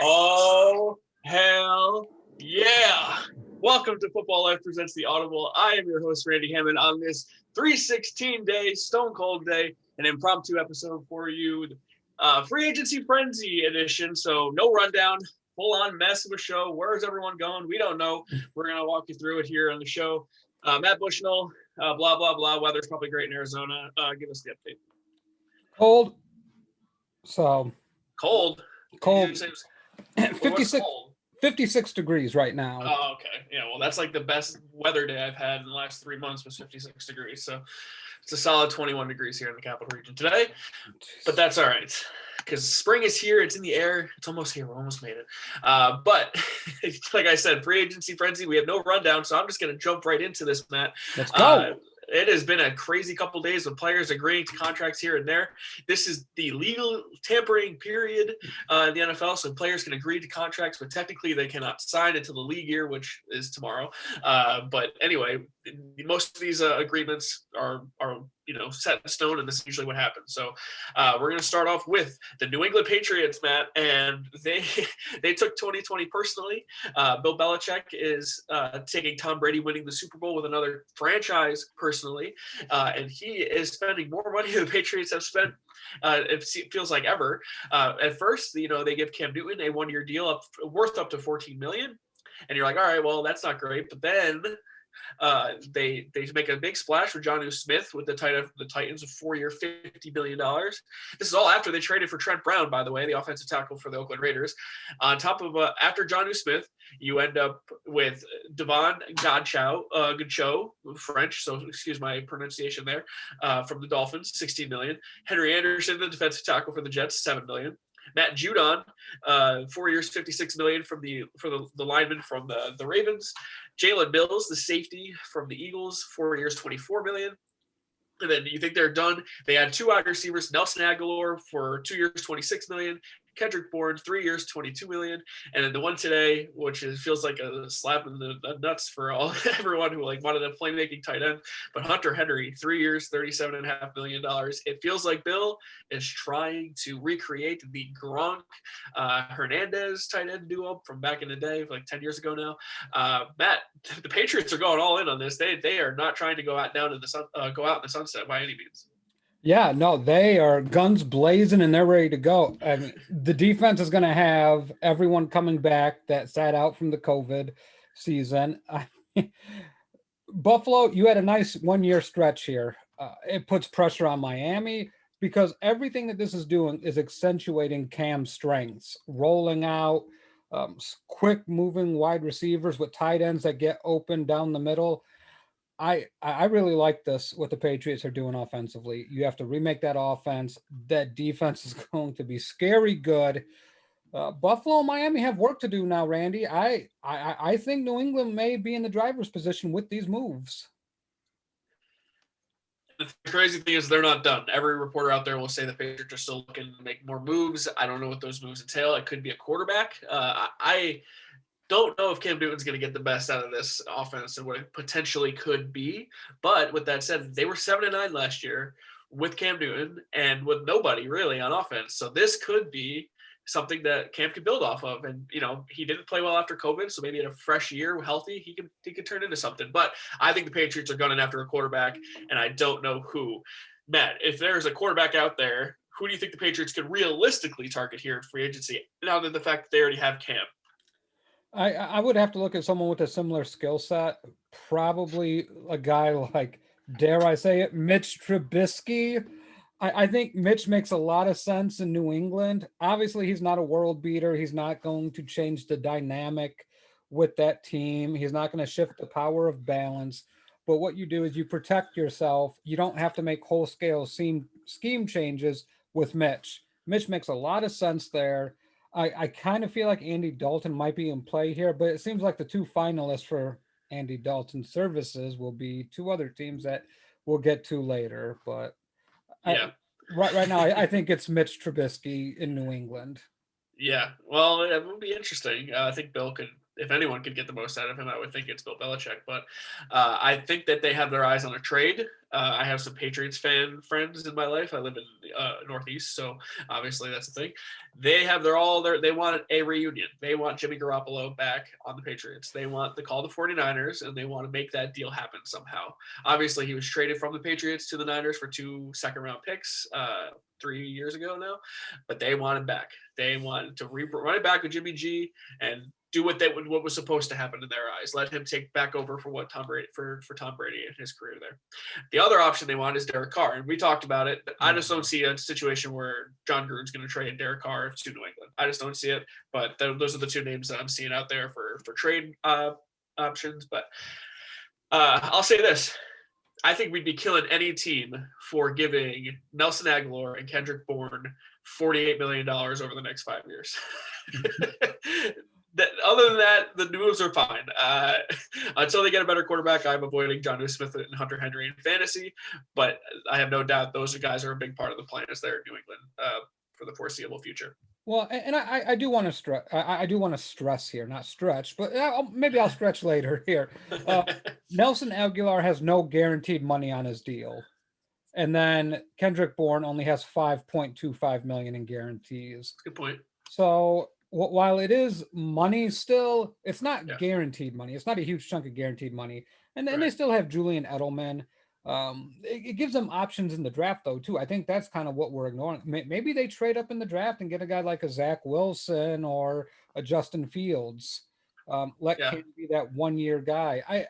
Oh, hell yeah. Welcome to Football Life Presents the Audible. I am your host, Randy Hammond, on this 3/16 day, stone cold day, an impromptu episode for you, free agency frenzy edition. So no rundown, full on mess of a show. Where's everyone going? We don't know. We're going to walk you through it here on the show. Matt Bushnell, blah, blah, blah. Weather's probably great in Arizona. Give us the update. Cold. So Cold. 56 degrees right now. Oh, okay. Yeah, well, that's like the best weather day I've had in the last 3 months was 56 degrees. So it's a solid 21 degrees here in the capital region today. But that's all right because spring is here. It's in the air. It's almost here. We almost made it. But like I said, free agency frenzy. We have no rundown, so I'm just going to jump right into this, Matt. Let's go. It has been a crazy couple of days with players agreeing to contracts here and there. This is the legal tampering period in the NFL, so players can agree to contracts, but technically they cannot sign until the league year, which is tomorrow. But anyway, most of these agreements are set in stone, and this is usually what happens. So we're going to start off with the New England Patriots, Matt, and they took 2020 personally. Bill Belichick is taking Tom Brady winning the Super Bowl with another franchise personally, and he is spending more money than the Patriots have spent. It feels like ever. At first, they give Cam Newton a one-year deal worth up to $14 million, and you're like, all right, well, that's not great. But then they make a big splash with Jonnu Smith with the Titans, a 4-year, $50 million. This is all after they traded for Trent Brown, by the way, the offensive tackle for the Oakland Raiders. On top of after Jonnu Smith, you end up with Devon Godchaux, French, so excuse my pronunciation there, from the Dolphins, $16 million. Henry Anderson, the defensive tackle for the Jets, $7 million. Matt Judon, 4 years, $56 million for the lineman from the Ravens. Jalen Mills, the safety from the Eagles, 4 years, $24 million. And then you think they're done. They had two wide receivers, Nelson Aguilar for 2 years, $26 million. Kendrick Bourne, 3 years, $22 million. And then the one today, which feels like a slap in the nuts for everyone who wanted a playmaking tight end. But Hunter Henry, 3 years, $37.5 million. It feels like Bill is trying to recreate the Gronk Hernandez tight end duo from back in the day, like 10 years ago now. Matt, the Patriots are going all in on this. They are not trying to go out in the sunset by any means. Yeah, no, they are guns blazing and they're ready to go. I mean, the defense is going to have everyone coming back that sat out from the COVID season. Buffalo, you had a nice 1-year stretch here. It puts pressure on Miami because everything that this is doing is accentuating Cam's strengths, rolling out quick moving wide receivers with tight ends that get open down the middle. I really like this, what the Patriots are doing offensively. You have to remake that offense. That defense is going to be scary good. Buffalo and Miami have work to do now, Randy. I think New England may be in the driver's position with these moves. The crazy thing is they're not done. Every reporter out there will say the Patriots are still looking to make more moves. I don't know what those moves entail. It could be a quarterback. I don't know if Cam Newton's going to get the best out of this offense and what it potentially could be. But with that said, they were 7-9 last year with Cam Newton and with nobody really on offense. So this could be something that Cam could build off of. And, he didn't play well after COVID. So maybe in a fresh year, healthy, he could turn into something. But I think the Patriots are gunning after a quarterback, and I don't know who. Matt, if there's a quarterback out there, who do you think the Patriots could realistically target here in free agency, now that the fact that they already have Cam? I would have to look at someone with a similar skill set, probably a guy like, dare I say it, Mitch Trubisky. I think Mitch makes a lot of sense in New England. Obviously, he's not a world beater. He's not going to change the dynamic with that team. He's not going to shift the power of balance. But what you do is you protect yourself. You don't have to make whole-scale scheme changes with Mitch. Mitch makes a lot of sense there. I kind of feel like Andy Dalton might be in play here, but it seems like the two finalists for Andy Dalton's services will be two other teams that we'll get to later. But yeah, right now, I think it's Mitch Trubisky in New England. Yeah, well, it will be interesting. I think Bill could if anyone could get the most out of him, I would think it's Bill Belichick. But I think that they have their eyes on a trade. I have some Patriots fan friends in my life. I live in Northeast, so obviously that's the thing. They have they want a reunion. They want Jimmy Garoppolo back on the Patriots. They want to call the 49ers, and they want to make that deal happen somehow. Obviously, he was traded from the Patriots to the Niners for 2 second-round picks 3 years ago now, but they want him back. They want to run it back with Jimmy G and do what was supposed to happen in their eyes. Let him take back over for what Tom Brady for Tom Brady and his career there. The other option they want is Derek Carr, and we talked about it. But I just don't see a situation where John Gruden's going to trade Derek Carr to New England. I just don't see it. But those are the 2 names that I'm seeing out there for trade options. But I'll say this. I think we'd be killing any team for giving Nelson Aguilar and Kendrick Bourne $48 million over the next 5 years. Other than that, the moves are fine. Until they get a better quarterback, I'm avoiding Jonnu Smith and Hunter Henry in fantasy. But I have no doubt those guys are a big part of the plans there in New England for the foreseeable future. Well, and I do want to stress. I do want to stress here, not stretch, but maybe I'll stretch later here. Nelson Aguilar has no guaranteed money on his deal, and then Kendrick Bourne only has $5.25 million in guarantees. Good point. So while it is money, still it's not guaranteed money. It's not a huge chunk of guaranteed money, and then they still have Julian Edelman. It gives them options in the draft though too. I think that's kind of what we're ignoring. Maybe they trade up in the draft and get a guy like a Zach Wilson or a Justin Fields. Let King be that 1-year guy.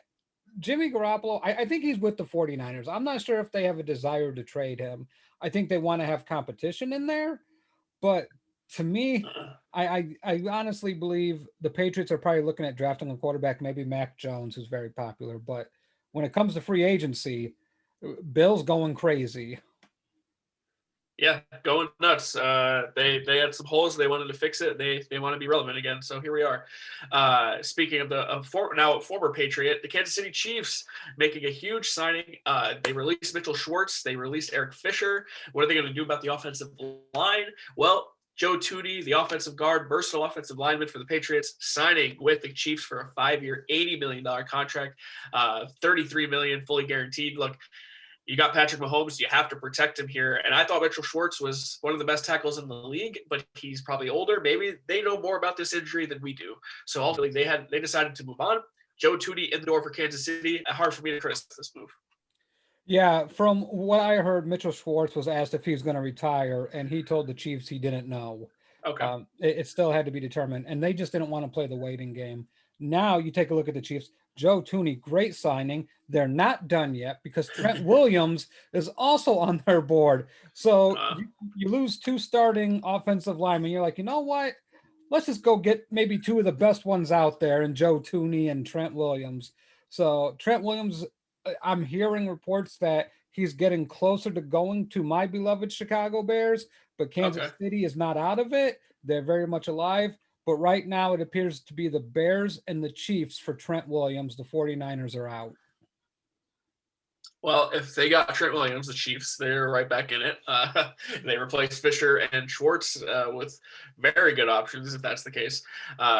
Jimmy Garoppolo, I think he's with the 49ers. I'm not sure if they have a desire to trade him. I think they want to have competition in there, but to me, I honestly believe the Patriots are probably looking at drafting a quarterback, maybe Mac Jones, who's very popular. But when it comes to free agency, Bill's going crazy. Yeah, going nuts. They had some holes. They wanted to fix it. They want to be relevant again. So here we are. Speaking of former Patriot, the Kansas City Chiefs making a huge signing. They released Mitchell Schwartz. They released Eric Fisher. What are they going to do about the offensive line? Well, Joe Tooney, the offensive guard, versatile offensive lineman for the Patriots, signing with the Chiefs for a 5-year, $80 million contract, $33 million fully guaranteed. Look, you got Patrick Mahomes. You have to protect him here. And I thought Mitchell Schwartz was one of the best tackles in the league, but he's probably older. Maybe they know more about this injury than we do. So ultimately, they decided to move on. Joe Tooney in the door for Kansas City. Hard for me to criticize this move. Yeah, from what I heard, Mitchell Schwartz was asked if he was going to retire, and he told the Chiefs he didn't know. Okay. It still had to be determined, and they just didn't want to play the waiting game. Now you take a look at the Chiefs. Joe Tooney, great signing. They're not done yet because Trent Williams is also on their board. So you lose 2 starting offensive linemen. You're like, you know what? Let's just go get maybe 2 of the best ones out there in Joe Tooney and Trent Williams. So Trent Williams, I'm hearing reports that he's getting closer to going to my beloved Chicago Bears, but Kansas City is not out of it. They're very much alive. But right now it appears to be the Bears and the Chiefs for Trent Williams. The 49ers are out. Well, if they got Trent Williams, the Chiefs, they're right back in it. They replaced Fisher and Schwartz with very good options, if that's the case.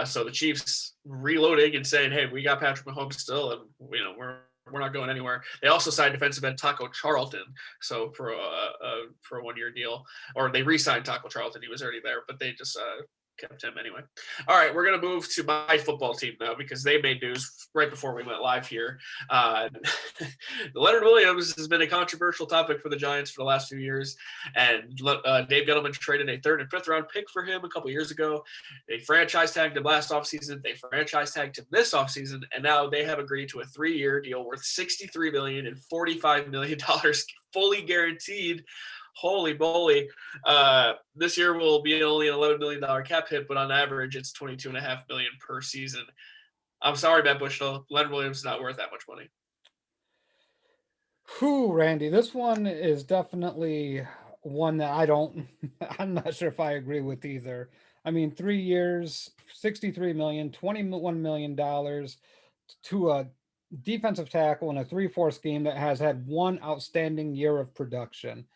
So the Chiefs reloading and saying, hey, we got Patrick Mahomes still, and we're not going anywhere. They also signed defensive end Taco Charlton, so for a 1-year deal, or they re-signed Taco Charlton. He was already there, but they just kept him anyway. All right, we're going to move to my football team now because they made news right before we went live here. Leonard Williams has been a controversial topic for the Giants for the last few years, and Dave Gettleman traded a 3rd and 5th round pick for him a couple years ago. They franchise tagged him last offseason. They franchise tagged him this offseason, and now they have agreed to a 3-year deal worth $63 million and $45 million fully guaranteed. Holy moly. This year will be only an $11 million cap hit, but on average, it's $22.5 million per season. I'm sorry, Matt Bushnell. Leonard Williams is not worth that much money. Whew, Randy, this one is definitely one that I'm not sure if I agree with either. I mean, 3 years, $63 million, $21 million to a defensive tackle in a 3-4 scheme that has had 1 outstanding year of production.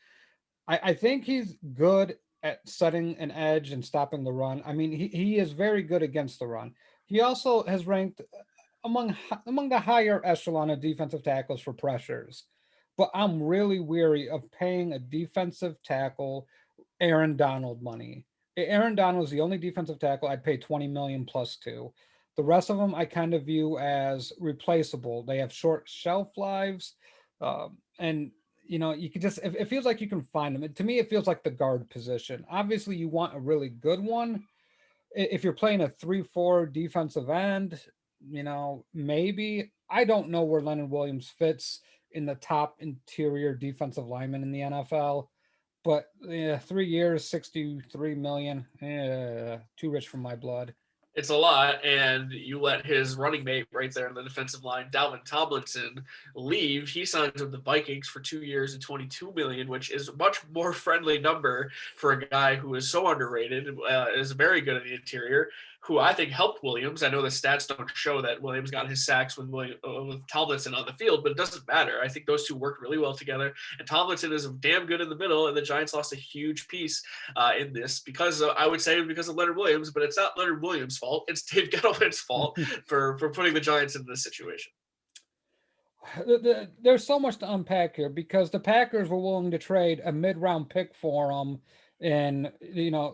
I think he's good at setting an edge and stopping the run. I mean, he is very good against the run. He also has ranked among the higher echelon of defensive tackles for pressures. But I'm really weary of paying a defensive tackle Aaron Donald money. Aaron Donald is the only defensive tackle I'd pay 20 million plus to. The rest of them I kind of view as replaceable. They have short shelf lives, and you can just it feels like you can find them. To me, it feels like the guard position. Obviously, you want a really good one. If you're playing a 3-4 defensive end, maybe. I don't know where Leonard Williams fits in the top interior defensive lineman in the NFL. But 3 years, 63 million, too rich for my blood. It's a lot, and you let his running mate right there in the defensive line, Dalvin Tomlinson, leave. He signs with the Vikings for 2 years and 22 million, which is a much more friendly number for a guy who is so underrated, is very good in the interior, who I think helped Williams. I know the stats don't show that Williams got his sacks with Tomlinson on the field, but it doesn't matter. I think those two worked really well together, and Tomlinson is damn good in the middle, and the Giants lost a huge piece in this because I would say because of Leonard Williams, but it's not Leonard Williams' fault. It's Dave Gettleman's fault for putting the Giants in this situation. There's so much to unpack here because the Packers were willing to trade a mid-round pick for him in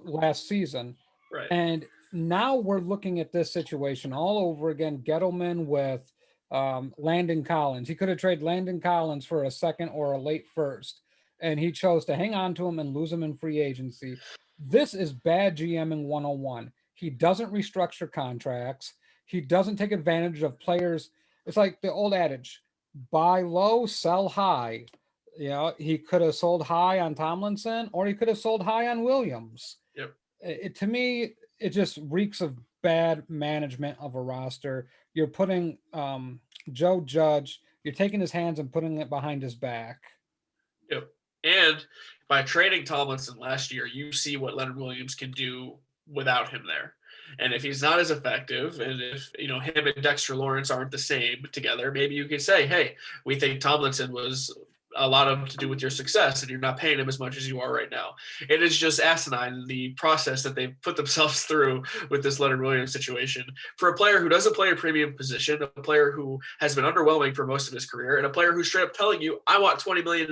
last season, right? And now we're looking at this situation all over again. Gettleman with Landon Collins. He could have traded Landon Collins for a second or a late first, and he chose to hang on to him and lose him in free agency. This is bad GMing 101. He doesn't restructure contracts. He doesn't take advantage of players. It's like the old adage, buy low, sell high. He could have sold high on Tomlinson, or he could have sold high on Williams. Yep. To me, it just reeks of bad management of a roster. You're putting Joe Judge, you're taking his hands and putting it behind his back. Yep. And by trading Tomlinson last year, you see what Leonard Williams can do without him there. And if he's not as effective, and if him and Dexter Lawrence aren't the same together, maybe you could say, hey, we think Tomlinson was a lot of to do with your success, and you're not paying him as much as you are right now. It is just asinine, the process that they've put themselves through with this Leonard Williams situation for a player who doesn't play a premium position, a player who has been underwhelming for most of his career, and a player who's straight up telling you, I want $20 million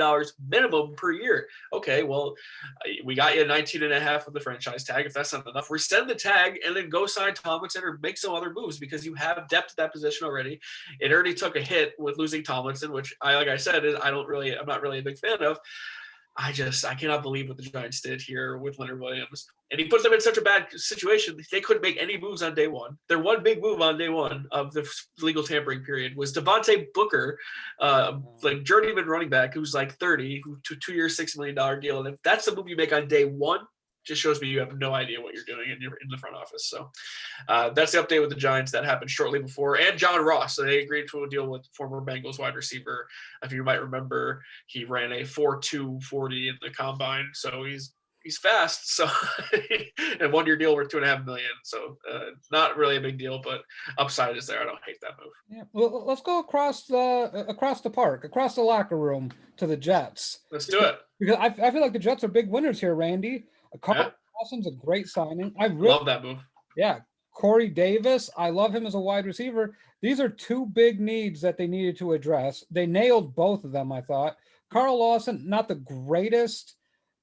minimum per year. Okay, well, we got you 19.5 with the franchise tag. If that's not enough, rescind the tag and then go sign Tomlinson or make some other moves, because you have depth at that position already. It already took a hit with losing Tomlinson, which I'm not really a big fan of. I cannot believe what the Giants did here with Leonard Williams. And he put them in such a bad situation. They couldn't make any moves on day one. Their one big move on day one of the legal tampering period was Devontae Booker, journeyman running back who's like 30, who 2 years, $6 million deal. And if that's the move you make on day one, just shows me you have no idea what you're doing in the front office. So that's the update with the Giants that happened shortly before. And John Ross, so they agreed to a deal with former Bengals wide receiver. If you might remember, he ran a 4.2 40 in the combine. So he's fast. So and 1 year deal worth $2.5 million. So not really a big deal, but upside is there. I don't hate that move. Yeah. Well, let's go across the park, across the locker room to the Jets. Let's do it. Because I feel like the Jets are big winners here, Randy. Carl Lawson's a great signing. I really love that move. Yeah. Corey Davis, I love him as a wide receiver. These are two big needs that they needed to address. They nailed both of them, I thought. Carl Lawson, not the greatest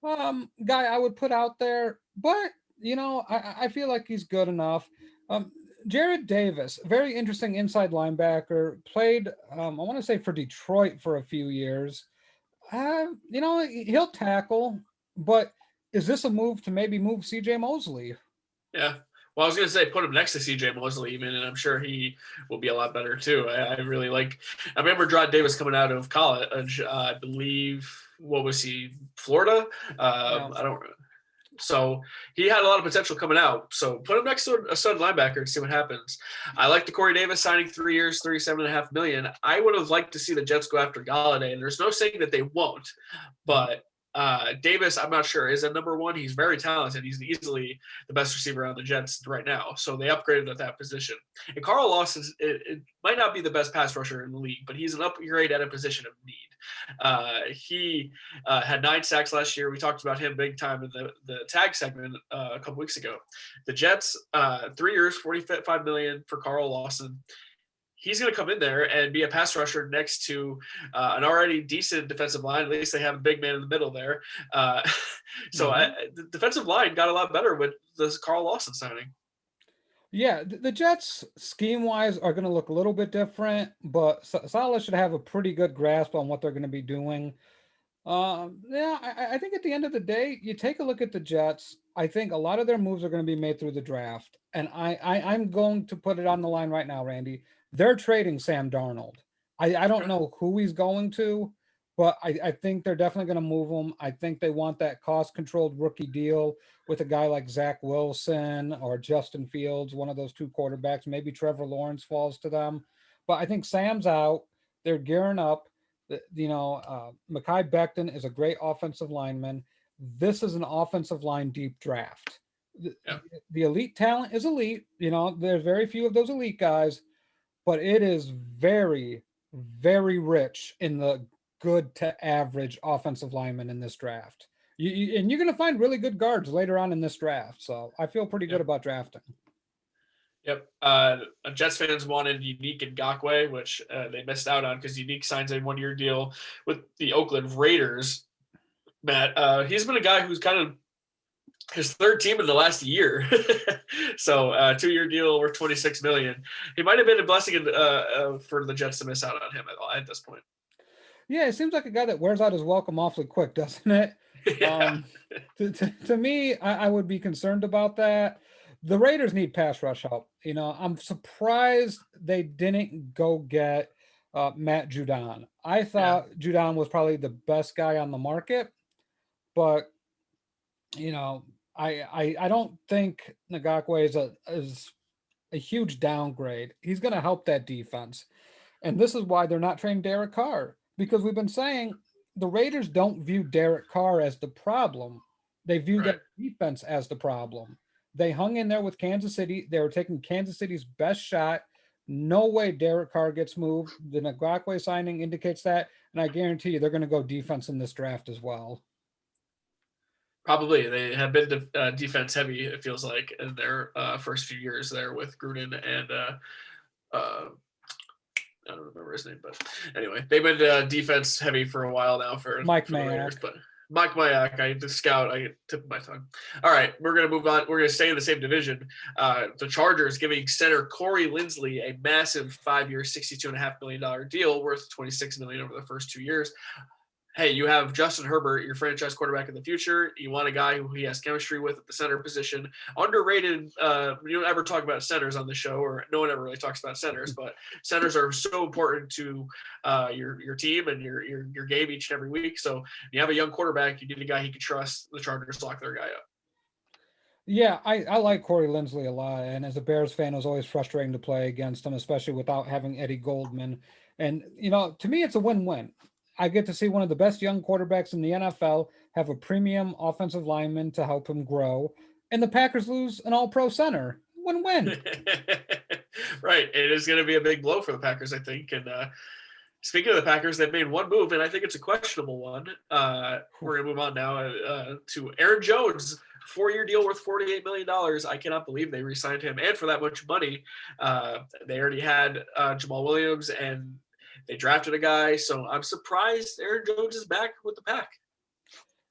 guy I would put out there, but, I feel like he's good enough. Jared Davis, very interesting inside linebacker, played, I want to say for Detroit for a few years. He'll tackle, but is this a move to maybe move CJ Mosley? Yeah. Well, I was going to say put him next to CJ Mosley even, and I'm sure he will be a lot better too. I remember John Davis coming out of college, I believe, what was he, Florida? So he had a lot of potential coming out. So put him next to a stud linebacker and see what happens. I like the Corey Davis signing 3 years, $37.5 million. I would have liked to see the Jets go after Galladay, and there's no saying that they won't, but Davis, I'm not sure, is at number one. He's very talented. He's easily the best receiver on the Jets right now. So they upgraded at that position. And Carl Lawson, it might not be the best pass rusher in the league, but he's an upgrade at a position of need. He had 9 sacks last year. We talked about him big time in the tag segment a couple weeks ago. The Jets, 3 years, $45 million for Carl Lawson. He's going to come in there and be a pass rusher next to an already decent defensive line. At least they have a big man in the middle there. The defensive line got a lot better with this Carl Lawson signing. Yeah, the Jets scheme-wise are going to look a little bit different, but Saleh should have a pretty good grasp on what they're going to be doing. I think at the end of the day, you take a look at the Jets. I think a lot of their moves are going to be made through the draft, and I'm going to put it on the line right now, Randy. They're trading Sam Darnold. I don't know who he's going to, but I think they're definitely going to move him. I think they want that cost-controlled rookie deal with a guy like Zach Wilson or Justin Fields, one of those 2 quarterbacks. Maybe Trevor Lawrence falls to them. But I think Sam's out. They're gearing up. Mekhi Becton is a great offensive lineman. This is an offensive line deep draft. The elite talent is elite. There's very few of those elite guys, but it is very, very rich in the good to average offensive linemen in this draft. And you're going to find really good guards later on in this draft. So I feel pretty good about drafting. Yep. Jets fans wanted Unique Ngakoue, which they missed out on because Unique signs a 1-year deal with the Oakland Raiders. Matt, he's been a guy who's kind of his 3rd team in the last year. So 2-year deal worth $26 million. He might have been a blessing for the Jets to miss out on him at this point. Yeah, it seems like a guy that wears out his welcome awfully quick, doesn't it? Yeah. To me, I would be concerned about that. The Raiders need pass rush help. I'm surprised they didn't go get Matt Judon. I thought Judon was probably the best guy on the market, but I don't think Ngakoue is a huge downgrade. He's going to help that defense, and this is why they're not trading Derek Carr, because we've been saying the Raiders don't view Derek Carr as the problem. They view that defense as the problem. They hung in there with Kansas City. They were taking Kansas City's best shot. No way Derek Carr gets moved. The Ngakoue signing indicates that, and I guarantee you they're going to go defense in this draft as well. Probably. They have been defense heavy, it feels like, in their first few years there with Gruden and I don't remember his name, but anyway, they've been defense heavy for a while now for Mike the Raiders, but Mike Mayock, the scout, I tipped my tongue. All right, we're going to move on. We're going to stay in the same division. The Chargers giving center Corey Linsley a massive 5-year, $62.5 million deal worth $26 million over the first 2 years. Hey, you have Justin Herbert, your franchise quarterback in the future. You want a guy who he has chemistry with at the center position. Underrated. We don't ever talk about centers on the show, or no one ever really talks about centers, but centers are so important to your team and your game each and every week. So you have a young quarterback, you need a guy he can trust. The Chargers lock their guy up. Yeah, I like Corey Linsley a lot, and as a Bears fan, it was always frustrating to play against him, especially without having Eddie Goldman. And, to me, it's a win-win. I get to see one of the best young quarterbacks in the NFL have a premium offensive lineman to help him grow, and the Packers lose an all-pro center. Win-win. Right. It is going to be a big blow for the Packers, I think. And speaking of the Packers, they've made one move, and I think it's a questionable one. We're going to move on now to Aaron Jones. 4-year deal worth $48 million. I cannot believe they re-signed him. And for that much money, they already had Jamal Williams, and they drafted a guy, so I'm surprised Aaron Jones is back with the Pack.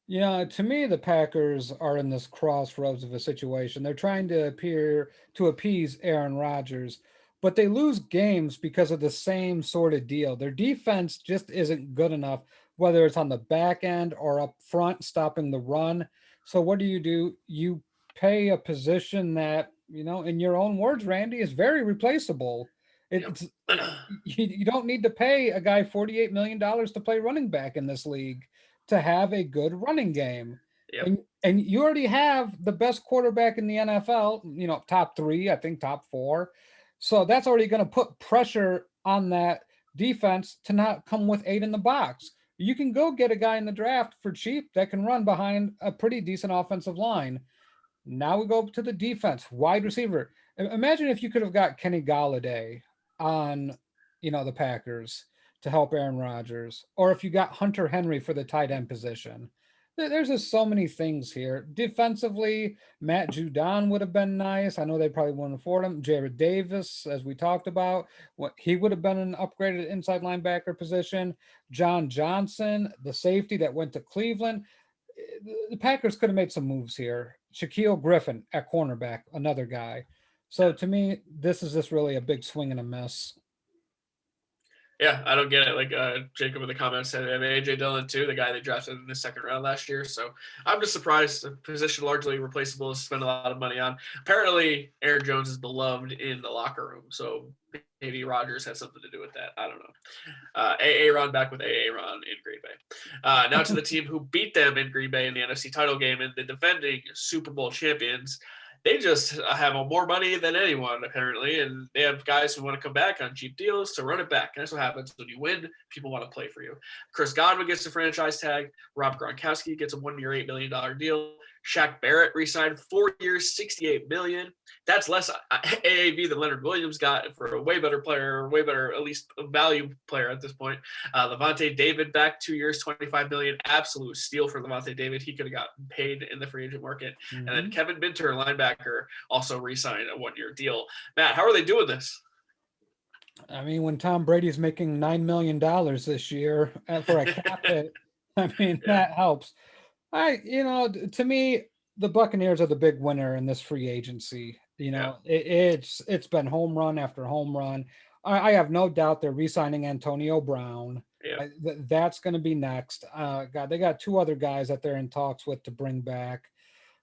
Yeah, to me, the Packers are in this crossroads of a situation. They're trying to appease Aaron Rodgers, but they lose games because of the same sort of deal. Their defense just isn't good enough, whether it's on the back end or up front, stopping the run. So what do? You pay a position that, in your own words, Randy, is very replaceable. You don't need to pay a guy $48 million to play running back in this league to have a good running game. Yep. And you already have the best quarterback in the NFL, top 3, I think top 4. So that's already going to put pressure on that defense to not come with 8 in the box. You can go get a guy in the draft for cheap that can run behind a pretty decent offensive line. Now we go to the defense, wide receiver. Imagine if you could have got Kenny Galladay on, the Packers to help Aaron Rodgers, or if you got Hunter Henry for the tight end position. There's just so many things here. Defensively, Matt Judon would have been nice. I know they probably wouldn't afford him. Jared Davis, as we talked about, he would have been an upgraded inside linebacker position. John Johnson, the safety that went to Cleveland. The Packers could have made some moves here. Shaquille Griffin at cornerback, another guy. So to me, this is just really a big swing and a miss. Yeah, I don't get it. Like Jacob in the comments said, and AJ Dillon too, the guy they drafted in the second round last year. So I'm just surprised. The position largely replaceable to spend a lot of money on. Apparently, Aaron Jones is beloved in the locker room, so maybe Rodgers had something to do with that. I don't know. Aaron back with Aaron in Green Bay. Now to the team who beat them in Green Bay in the NFC title game and the defending Super Bowl champions. They just have more money than anyone, apparently, and they have guys who want to come back on cheap deals to run it back. And that's what happens when you win. People want to play for you. Chris Godwin gets a franchise tag. Rob Gronkowski gets a 1-year, $8 million deal. Shaq Barrett re-signed 4 years, $68 million. That's less AAV than Leonard Williams got for a way better player, way better, at least a value player at this point. Levante David back 2 years, $25 million. Absolute steal for Levante David. He could have gotten paid in the free agent market. Mm-hmm. And then Kevin Minter, linebacker, also re-signed a 1-year deal. Matt, how are they doing this? I mean, when Tom Brady's making $9 million this year for a cap hit, that helps. To me, the Buccaneers are the big winner in this free agency. It's been home run after home run. I have no doubt they're re-signing Antonio Brown. Yeah. That's going to be next. They got 2 other guys that they're in talks with to bring back.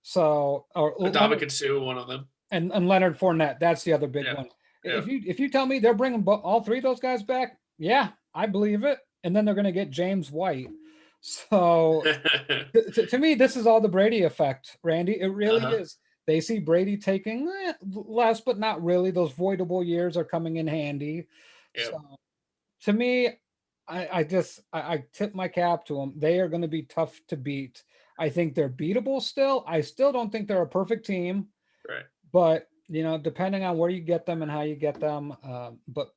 So, Dominican Sue, one of them, and Leonard Fournette. That's the other big one. Yeah. If you tell me they're bringing all 3 of those guys back, yeah, I believe it. And then they're going to get James White. So to me, this is all the Brady effect, Randy. It really is. They see Brady taking less, but not really. Those voidable years are coming in handy. Yep. So to me, I tip my cap to them. They are going to be tough to beat. I think they're beatable still. I still don't think they're a perfect team. Right. But, depending on where you get them and how you get them, but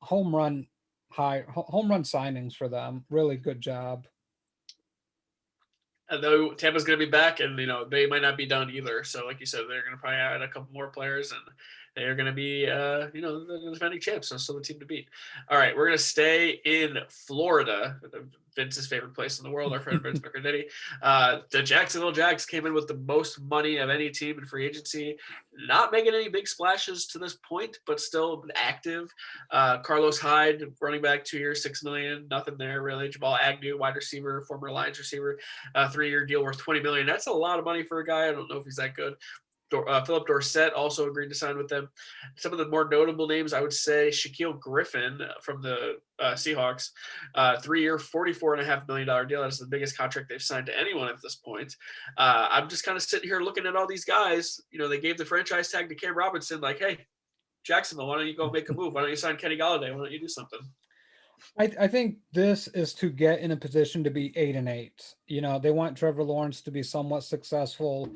home run signings for them. Really good job. Though Tampa's going to be back, and they might not be done either. So, like you said, they're going to probably add a couple more players, and they are going to be, the defending champs. So, still the team to beat. All right, we're going to stay in Florida, Vince's favorite place in the world. Our friend Vince McCarnetti. The Jacksonville Jags came in with the most money of any team in free agency, not making any big splashes to this point, but still active. Carlos Hyde, running back, 2 years, $6 million, nothing there really. Jamal Agnew, wide receiver, former Lions receiver, 3-year deal worth $20 million. That's a lot of money for a guy. I don't know if he's that good. Philip Dorsett also agreed to sign with them. Some of the more notable names, I would say Shaquille Griffin from the Seahawks, 3-year, $44.5 million deal. That's the biggest contract they've signed to anyone at this point. I'm just kind of sitting here looking at all these guys. They gave the franchise tag to Cam Robinson, like, hey, Jacksonville, why don't you go make a move? Why don't you sign Kenny Galladay? Why don't you do something? I think this is to get in a position to be 8-8. They want Trevor Lawrence to be somewhat successful.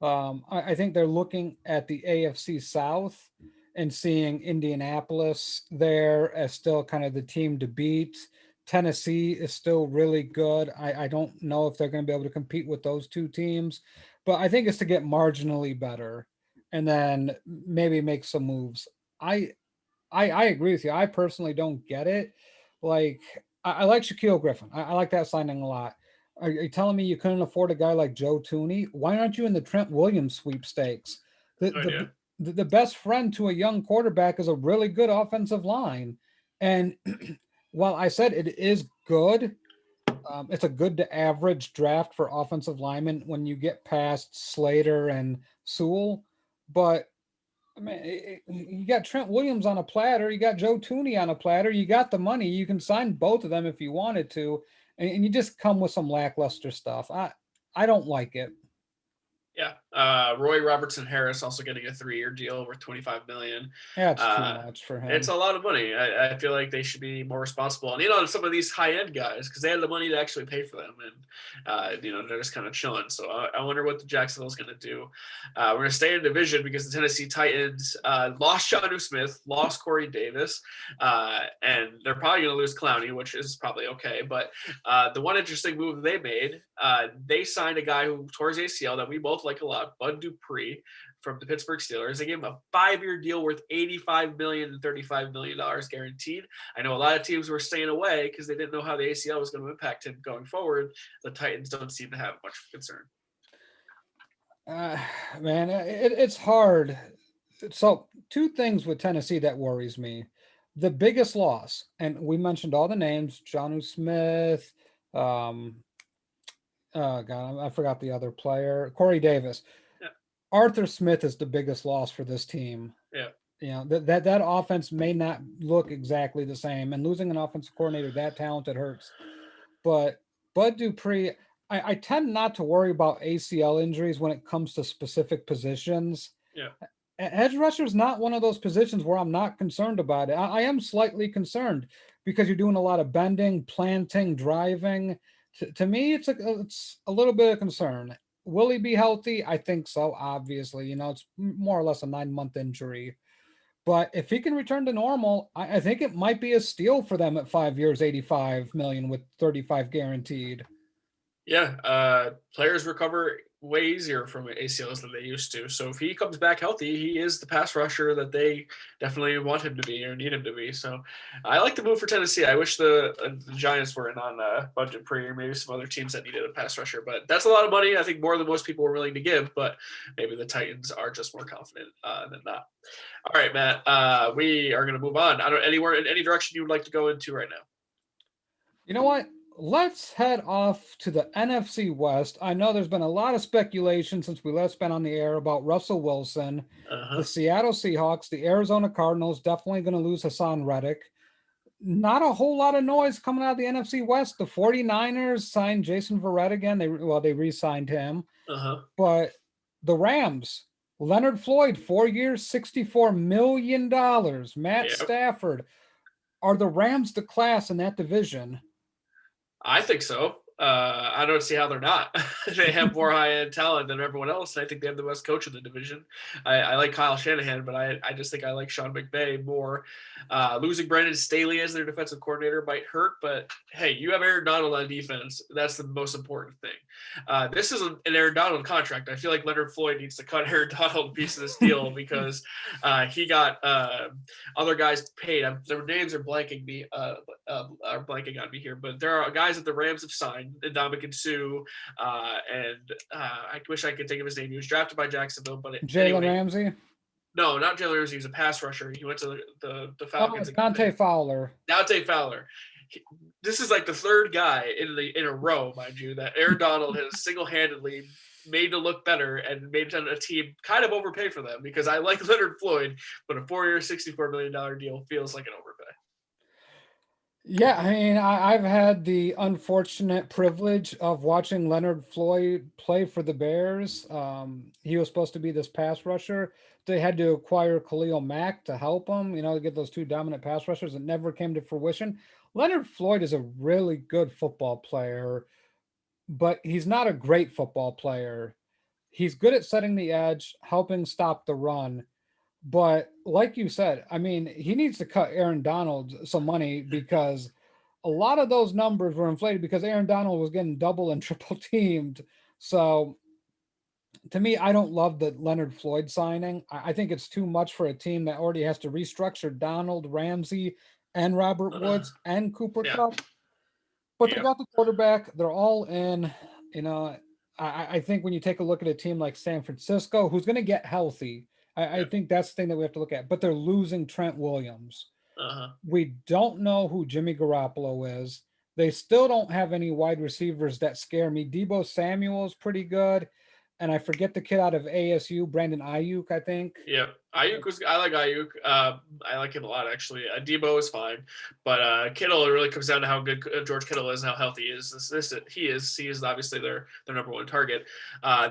I think they're looking at the AFC South and seeing Indianapolis there as still kind of the team to beat. Tennessee is still really good. I don't know if they're going to be able to compete with those 2 teams, but I think it's to get marginally better and then maybe make some moves. I agree with you. I personally don't get it. Like, I like Shaquille Griffin. I like that signing a lot. Are you telling me you couldn't afford a guy like Joe Thuney? Why aren't you in the Trent Williams sweepstakes? The best friend to a young quarterback is a really good offensive line. And while I said it is good, it's a good to average draft for offensive linemen when you get past Slater and Sewell. But, you got Trent Williams on a platter. You got Joe Thuney on a platter. You got the money. You can sign both of them if you wanted to. And you just come with some lackluster stuff. I don't like it. Yeah. Roy Robertson Harris also getting a 3-year deal worth $25 million. That's too much for him. It's a lot of money. I feel like they should be more responsible. And, some of these high-end guys, because they had the money to actually pay for them. And, they're just kind of chilling. So I wonder what the Jacksonville's going to do. We're going to stay in division because the Tennessee Titans lost Jonnu Smith, lost Corey Davis, and they're probably going to lose Clowney, which is probably okay. But the one interesting move they made, they signed a guy who tore his ACL that we both like a lot, Bud Dupree from the Pittsburgh Steelers. They gave him a 5-year deal worth $85 million and $35 million guaranteed. I know a lot of teams were staying away because they didn't know how the ACL was going to impact him going forward. The Titans don't seem to have much concern. Man, it's hard. So 2 things with Tennessee that worries me. The biggest loss, and we mentioned all the names, Jonnu Smith, God, I forgot the other player, Corey Davis. Yeah. Arthur Smith is the biggest loss for this team. Yeah. That offense may not look exactly the same, and losing an offensive coordinator that talented hurts. But Bud Dupree, I tend not to worry about ACL injuries when it comes to specific positions. Yeah. Edge rusher is not one of those positions where I'm not concerned about it. I am slightly concerned because you're doing a lot of bending, planting, driving. To me, it's a little bit of concern. Will he be healthy? I think so, obviously. It's more or less a 9-month injury. But if he can return to normal, I think it might be a steal for them at 5 years, $85 million with $35 guaranteed. Yeah, players recover way easier from ACLs than they used to. So if he comes back healthy, he is the pass rusher that they definitely want him to be or need him to be. So I like the move for Tennessee. I wish the Giants were in on budget pre or maybe some other teams that needed a pass rusher. But that's a lot of money. I think more than most people were willing to give. But maybe the Titans are just more confident than not. All right, Matt. We are going to move on. I don't anywhere in any direction you would like to go into right now. You know what? Let's head off to the NFC West. I know there's been a lot of speculation since we last been on the air about Russell Wilson, the Seattle Seahawks, the Arizona Cardinals, definitely going to lose Hassan Reddick. Not a whole lot of noise coming out of the NFC West. The 49ers signed Jason Verrett again. They re-signed him. But the Rams, Leonard Floyd, 4 years, $64 million. Matt Stafford. Are the Rams the class in that division? I think so. I don't see how they're not. They have more high-end talent than everyone else. I think they have the best coach in the division. I like Kyle Shanahan, but I just think I like Sean McVay more. Losing Brandon Staley as their defensive coordinator might hurt, but hey, you have Aaron Donald on defense. That's the most important thing. This is an Aaron Donald contract. I feel like Leonard Floyd needs to cut Aaron Donald a piece of this deal because he got other guys paid. Their names are blanking me, are blanking on me here, but there are guys that the Rams have signed. Ndamukong Suh, and I wish I could think of his name. He was drafted by Jacksonville, but Jalen Ramsey. No, not Jalen Ramsey. He was a pass rusher. He went to the Falcons. Dante Fowler. This is like the third guy in a row, mind you, that Aaron Donald has single-handedly made to look better and made a team kind of overpay for them because I like Leonard Floyd, but a 4-year, $64 million deal feels like an overpay. Yeah, I mean, I've had the unfortunate privilege of watching Leonard Floyd play for the Bears. He was supposed to be this pass rusher. They had to acquire Khalil Mack to help him, to get those 2 dominant pass rushers. It never came to fruition. Leonard Floyd is a really good football player, but he's not a great football player. He's good at setting the edge, helping stop the run. But like you said, I mean, he needs to cut Aaron Donald some money because a lot of those numbers were inflated because Aaron Donald was getting double and triple teamed. So to me, I don't love the Leonard Floyd signing. I think it's too much for a team that already has to restructure Donald, Ramsey, and Robert Woods and Cooper Kupp. But they got the quarterback. They're all in. I think when you take a look at a team like San Francisco, who's going to get healthy, I think that's the thing that we have to look at. But they're losing Trent Williams. We don't know who Jimmy Garoppolo is. They still don't have any wide receivers that scare me. Deebo Samuel is pretty good. and I forget the kid out of ASU, Brandon Ayuk, I think. Yeah, I like Ayuk. I like him a lot actually. Debo is fine, but Kittle, it really comes down to how good George Kittle is and how healthy he is. He is obviously their number one target.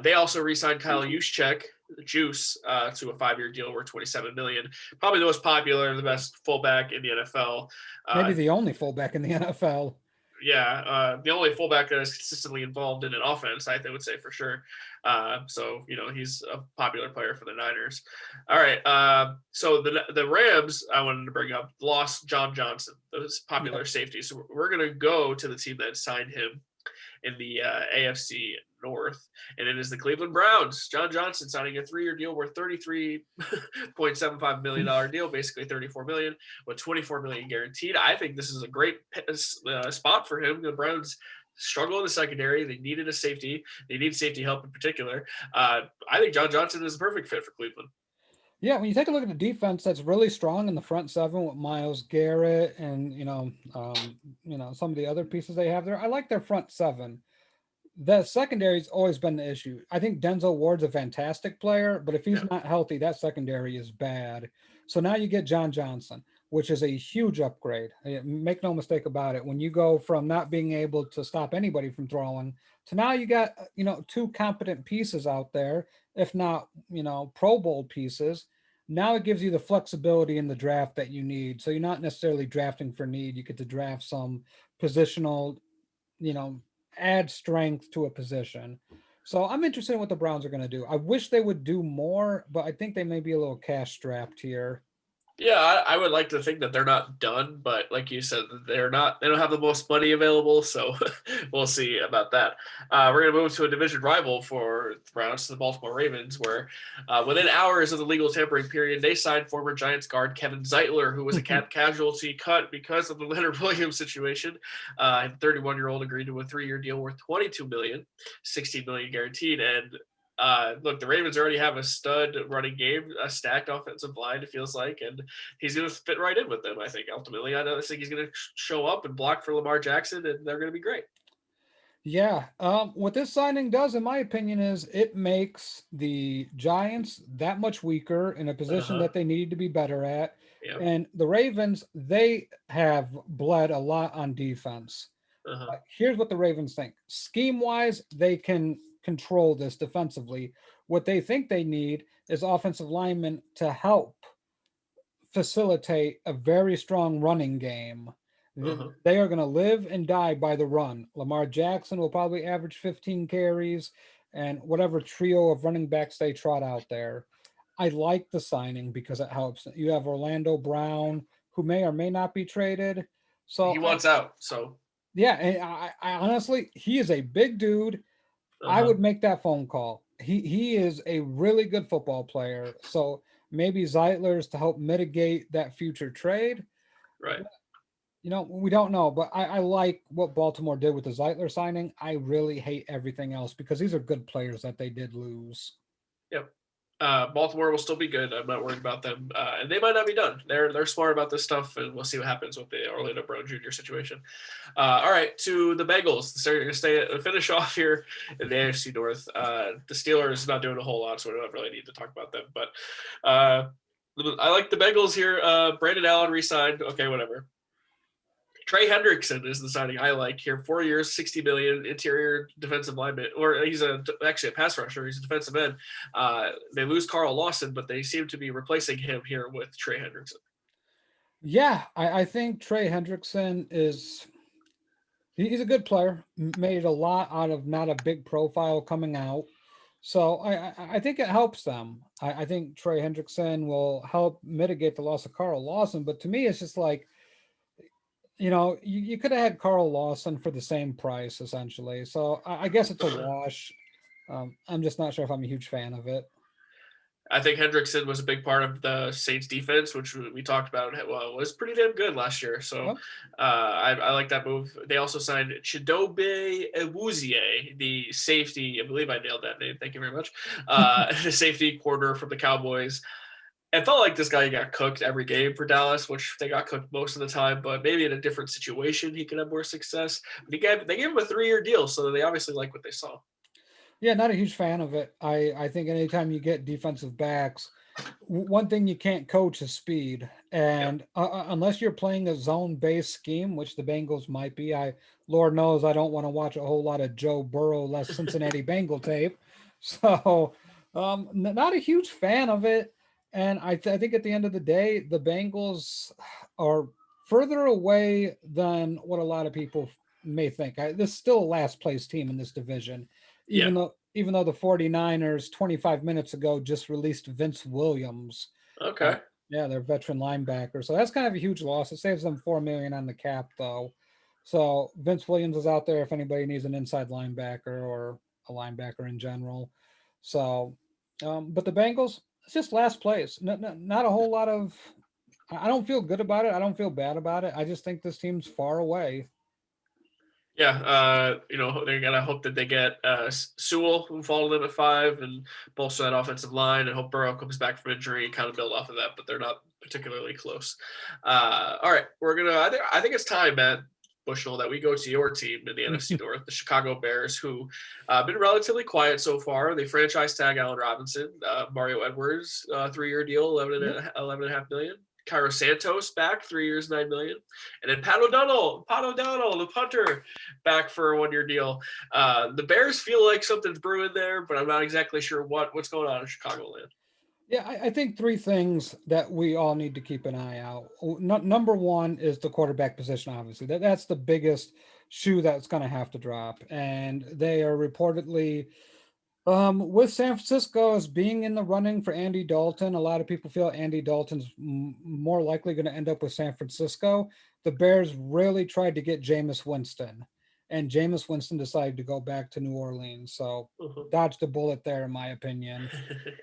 They also re-signed Kyle Juszczyk, Juice, to a 5-year deal worth $27 million. Probably the most popular, the best fullback in the NFL. Maybe the only fullback in the NFL. Yeah, the only fullback that is consistently involved in an offense, I would say for sure. So he's a popular player for the Niners. All right, so the Rams I wanted to bring up lost John Johnson, those popular safety. So we're gonna go to the team that signed him in the AFC North, and it is the Cleveland Browns. John Johnson signing a 3-year deal worth $33.75 million deal, basically $34 million with $24 million guaranteed. I think this is a great spot for him. The Browns struggle in the secondary. They needed a safety. They need safety help in particular. I think John Johnson is a perfect fit for Cleveland. Yeah, when you take a look at the defense, that's really strong in the front seven with Myles Garrett and some of the other pieces they have there. I like their front seven. The secondary's always been the issue. I think Denzel Ward's a fantastic player, but if he's not healthy, that secondary is bad. So now you get John Johnson, which is a huge upgrade. Make no mistake about it. When you go from not being able to stop anybody from throwing to now you got, 2 competent pieces out there, if not, Pro Bowl pieces. Now it gives you the flexibility in the draft that you need. So you're not necessarily drafting for need. You get to draft some positional, add strength to a position. So I'm interested in what the Browns are going to do. I wish they would do more, but I think they may be a little cash strapped here. Yeah, I would like to think that they're not done, but like you said, they don't have the most money available, so we'll see about that. We're going to move to a division rival for the Browns, the Baltimore Ravens, where within hours of the legal tampering period, they signed former Giants guard Kevin Zeitler, who was a cap casualty cut because of the Leonard Williams situation. 31-year-old agreed to a 3-year deal worth $22 million, $16 million guaranteed, and look, the Ravens already have a stud running game, a stacked offensive line, it feels like, and he's going to fit right in with them, I think, ultimately. I think he's going to show up and block for Lamar Jackson, and they're going to be great. Yeah. What this signing does, in my opinion, is it makes the Giants that much weaker in a position that they need to be better at. Yeah. And the Ravens, they have bled a lot on defense. Here's what the Ravens think. Scheme-wise, they can control this defensively. What they think they need is offensive linemen to help facilitate a very strong running game. They are going to live and die by the run. Lamar Jackson will probably average 15 carries and whatever trio of running backs they trot out there. I like the signing because it helps. You have Orlando Brown, who may or may not be traded. So he wants out. So yeah, and I honestly, he is a big dude. I would make that phone call. He is a really good football player. So maybe Zeitler's to help mitigate that future trade. Right. We don't know, but I like what Baltimore did with the Zeitler signing. I really hate everything else because these are good players that they did lose. Yep. Baltimore will still be good. I'm not worried about them, and they might not be done. They're smart about this stuff, and we'll see what happens with the Orlando Brown Jr. situation. All right, to the Bengals. They're going to finish off here in the AFC North. The Steelers not doing a whole lot, so we don't really need to talk about them. But I like the Bengals here. Brandon Allen re-signed. Okay, whatever. Trey Hendrickson is the signing I like here. 4 years, $60 million, interior defensive lineman, or he's actually a pass rusher. He's a defensive end. They lose Carl Lawson, but they seem to be replacing him here with Trey Hendrickson. Yeah, I think Trey Hendrickson he's a good player. Made a lot out of not a big profile coming out. So I think it helps them. I think Trey Hendrickson will help mitigate the loss of Carl Lawson. But to me, it's just like, you could have had Carl Lawson for the same price, essentially. So I guess it's a wash. I'm just not sure if I'm a huge fan of it. I think Hendrickson was a big part of the Saints defense, which we talked about. Was pretty damn good last year. So I like that move. They also signed Chidobe Awuzie, the safety. I believe I nailed that name. Thank you very much. The safety corner from the Cowboys. It felt like this guy got cooked every game for Dallas, which they got cooked most of the time, but maybe in a different situation he could have more success. But they gave him a 3-year deal, so they obviously like what they saw. Yeah, not a huge fan of it. I think anytime you get defensive backs, one thing you can't coach is speed, Yeah. and unless you're playing a zone-based scheme, which the Bengals might be, Lord knows I don't want to watch a whole lot of Joe Burrow less Cincinnati Bengal tape, so not a huge fan of it. And I think at the end of the day, the Bengals are further away than what a lot of people may think. This is still a last place team in this division, Yeah. even though the 49ers 25 minutes ago just released Vince Williams. Uh, Okay. yeah, their veteran linebacker. So that's kind of a huge loss. It saves them 4 million on the cap though. So Vince Williams is out there if anybody needs an inside linebacker or a linebacker in general. So, but the Bengals, it's just last place. Not a whole lot of. I don't feel good about it. I don't feel bad about it. I just think this team's far away. Yeah, they're gonna hope that they get Sewell, who followed them at 5, and bolster that offensive line, and hope Burrow comes back from injury and kind of build off of that. But they're not particularly close. All right, we're gonna. I think it's time, Matt Bushel, that we go to your team in the NFC North, the Chicago Bears, who been relatively quiet so far. They franchise tag Allen Robinson, Mario Edwards, 3-year deal, 11.5 million. Cairo Santos back, 3 years, 9 million, and then Pat O'Donnell, the punter, back for a 1-year deal. The Bears feel like something's brewing there, but I'm not exactly sure what's going on in Chicagoland. Yeah, I think three things that we all need to keep an eye out. Number one is the quarterback position, obviously. That's the biggest shoe that's going to have to drop. And they are reportedly, with San Francisco as being in the running for Andy Dalton, a lot of people feel Andy Dalton's more likely going to end up with San Francisco. The Bears really tried to get Jameis Winston, and Jameis Winston decided to go back to New Orleans. So Mhm. dodged a bullet there, in my opinion.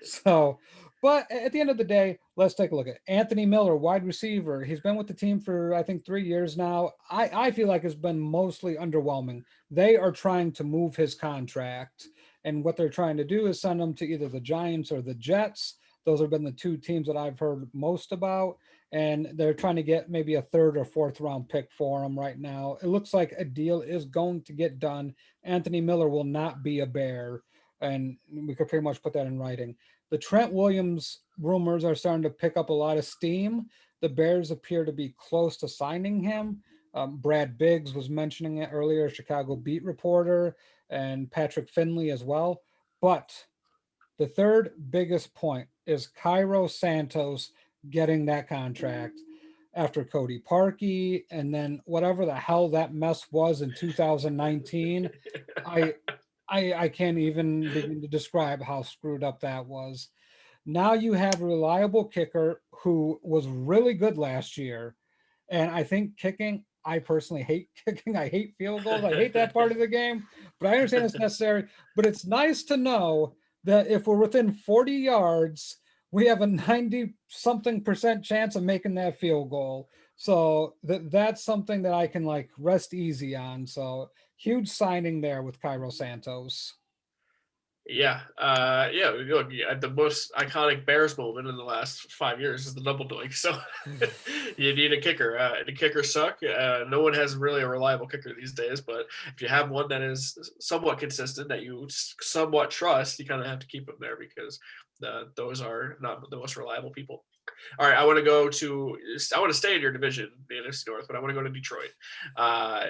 So, but at the end of the day, let's take a look at Anthony Miller, wide receiver. He's been with the team for, I think, 3 years now. I feel like it's been mostly underwhelming. They are trying to move his contract, and what they're trying to do is send him to either the Giants or the Jets. Those have been the two teams that I've heard most about. And they're trying to get maybe a third or fourth round pick for him right now. It looks like a deal is going to get done. Anthony Miller will not be a Bear. And we could pretty much put that in writing. The Trent Williams rumors are starting to pick up a lot of steam. The Bears appear to be close to signing him. Brad Biggs was mentioning it earlier, Chicago beat reporter, and Patrick Finley as well. But the third biggest point is Cairo Santos getting that contract after Cody Parkey and then whatever the hell that mess was in 2019. I I can't even begin to describe how screwed up that was. Now you have a reliable kicker who was really good last year. And I think kicking, I personally hate kicking. I hate field goals. I hate that part of the game, but I understand it's necessary. But it's nice to know that if we're within 40 yards, we have a 90 something percent chance of making that field goal. So that's something that I can like rest easy on. So huge signing there with Cairo Santos. Yeah. Look, the most iconic Bears moment in the last 5 years is the double doink. So you need a kicker. The kickers suck. No one has really a reliable kicker these days. But if you have one that is somewhat consistent, that you somewhat trust, you kind of have to keep them there because those are not the most reliable people. All right, I want to stay in your division, the NFC North, but I want to go to Detroit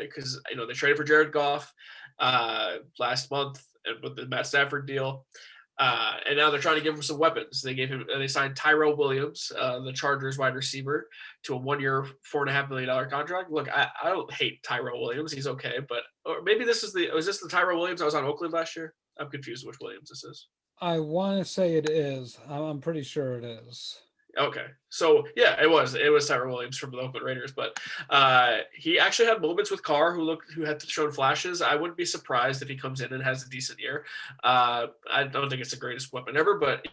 because they traded for Jared Goff last month and with the Matt Stafford deal. And now they're trying to give him some weapons. They signed Tyrell Williams, the Chargers wide receiver, to a 1-year, $4.5 million contract. Look, I don't hate Tyrell Williams. He's okay, but or maybe was this the Tyrell Williams that was on Oakland last year? I'm confused which Williams this is. I want to say it is. I'm pretty sure it is. Okay, so yeah, it was Tyrell Williams from the Oakland Raiders, but he actually had moments with Carr who had shown flashes. I wouldn't be surprised if he comes in and has a decent year. I don't think it's the greatest weapon ever, but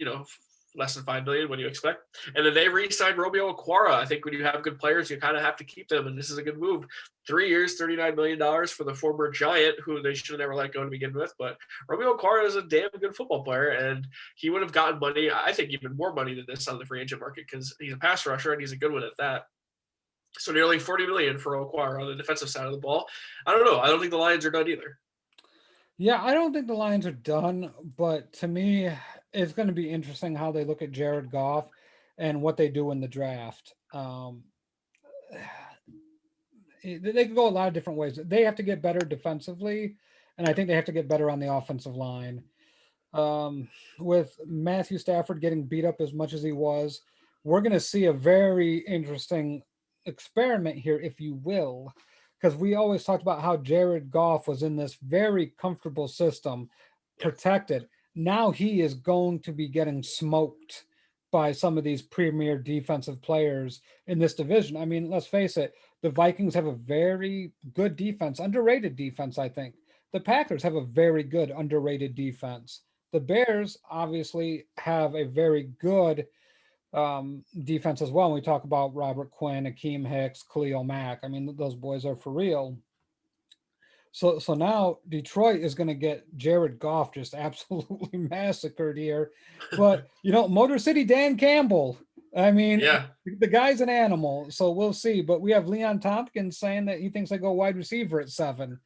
less than $5 million. What do you expect? And then they re-signed Romeo Okwara. I think when you have good players, you kind of have to keep them, and this is a good move. 3 years, $39 million for the former Giant, who they should have never let go to begin with. But Romeo Okwara is a damn good football player, and he would have gotten money, I think even more money than this on the free agent market because he's a pass rusher and he's a good one at that. So nearly $40 million for Okwara on the defensive side of the ball. I don't know. I don't think the Lions are done either. Yeah, I don't think the Lions are done, but to me, it's going to be interesting how they look at Jared Goff and what they do in the draft. They could go a lot of different ways. They have to get better defensively, and I think they have to get better on the offensive line. With Matthew Stafford getting beat up as much as he was, we're going to see a very interesting experiment here, if you will, because we always talked about how Jared Goff was in this very comfortable system, Yeah. protected. Now he is going to be getting smoked by some of these premier defensive players in this division. I mean, let's face it, the Vikings have a very good defense, underrated defense, I think. The Packers have a very good, underrated defense. The Bears obviously have a very good defense as well. When we talk about Robert Quinn, Akeem Hicks, Khalil Mack, I mean, those boys are for real. So now Detroit is going to get Jared Goff just absolutely massacred here. But, Motor City Dan Campbell, I mean, Yeah. the guy's an animal. So we'll see. But we have Leon Tompkins saying that he thinks they go wide receiver at 7.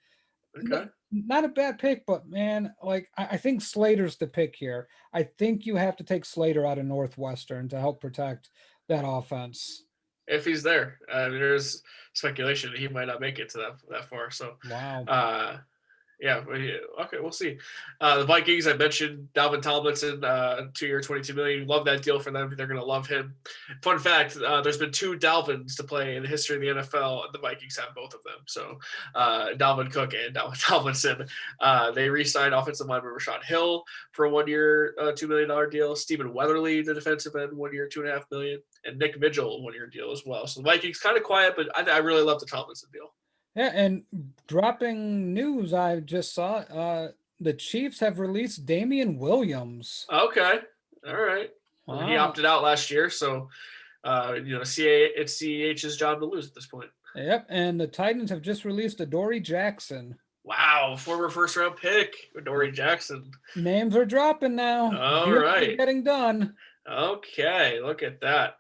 Okay. Not a bad pick, but man, like I think Slater's the pick here. I think you have to take Slater out of Northwestern to help protect that offense. If he's there, there's speculation that he might not make it to that far. So, Wow. Yeah, okay, we'll see. The Vikings, I mentioned Dalvin Tomlinson, 2-year, $22 million. Love that deal for them. They're going to love him. Fun fact: there's been 2 Dalvins to play in the history of the NFL, and the Vikings have both of them. So, Dalvin Cook and Dalvin Tomlinson. They re-signed offensive lineman Rashad Hill for a 1-year, $2 million deal. Stephen Weatherly, the defensive end, 1 year, $2.5 million, and Nick Vigil, 1-year deal as well. So the Vikings kind of quiet, but I really love the Tomlinson deal. Yeah, and dropping news I just saw, the Chiefs have released Damian Williams. Okay, all right. Well, he opted out last year, so it's CEH's job to lose at this point. Yep, and the Titans have just released Adoree Jackson. Wow, former first-round pick, Adoree Jackson. Names are dropping now. All right, getting done. Okay, look at that.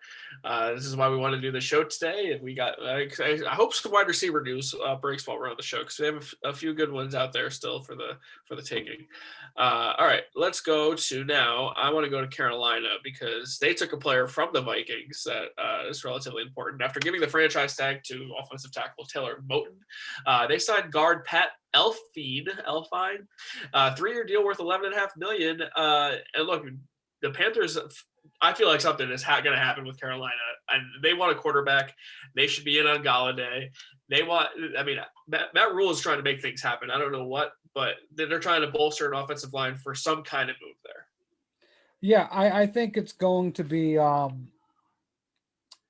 This is why we want to do the show today, and we got. I hope some wide receiver news breaks while we're on the show because we have a few good ones out there still for the taking. All right, let's go to now. I want to go to Carolina because they took a player from the Vikings that is relatively important. After giving the franchise tag to offensive tackle Taylor Moton, they signed guard Pat Elflein, 3-year deal worth $11.5 million. And look, the Panthers, I feel like something is going to happen with Carolina, and they want a quarterback. They should be in on Galladay. Matt Rule is trying to make things happen. I don't know what, but they're trying to bolster an offensive line for some kind of move there. Yeah, I think it's going to be,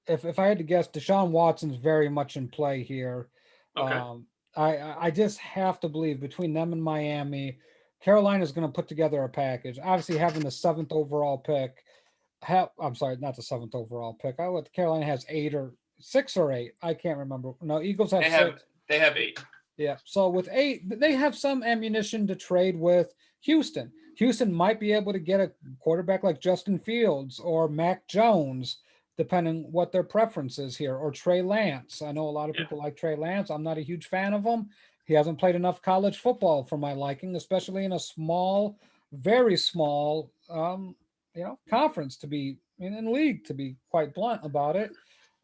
if I had to guess, Deshaun Watson's very much in play here. Okay. I just have to believe between them and Miami, Carolina is going to put together a package. Obviously, having the 7th overall pick. I'm sorry, not the 7th overall pick. Carolina has 8 or 6 or 8. I can't remember. No, Eagles have 6. They have 8. Yeah. So with 8, they have some ammunition to trade with Houston. Houston might be able to get a quarterback like Justin Fields or Mac Jones, depending what their preference is here, or Trey Lance. I know a lot of people like Trey Lance. I'm not a huge fan of him. He hasn't played enough college football for my liking, especially in a small, very small, conference to be in league, to be quite blunt about it.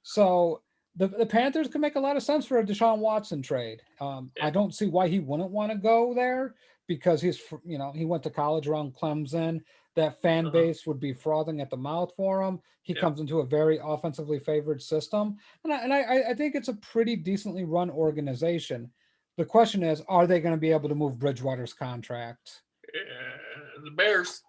So the Panthers can make a lot of sense for a Deshaun Watson trade. I don't see why he wouldn't want to go there because he went to college around Clemson. That fan base would be frothing at the mouth for him. He comes into a very offensively favored system. And I think it's a pretty decently run organization. The question is, are they going to be able to move Bridgewater's contract? The Bears.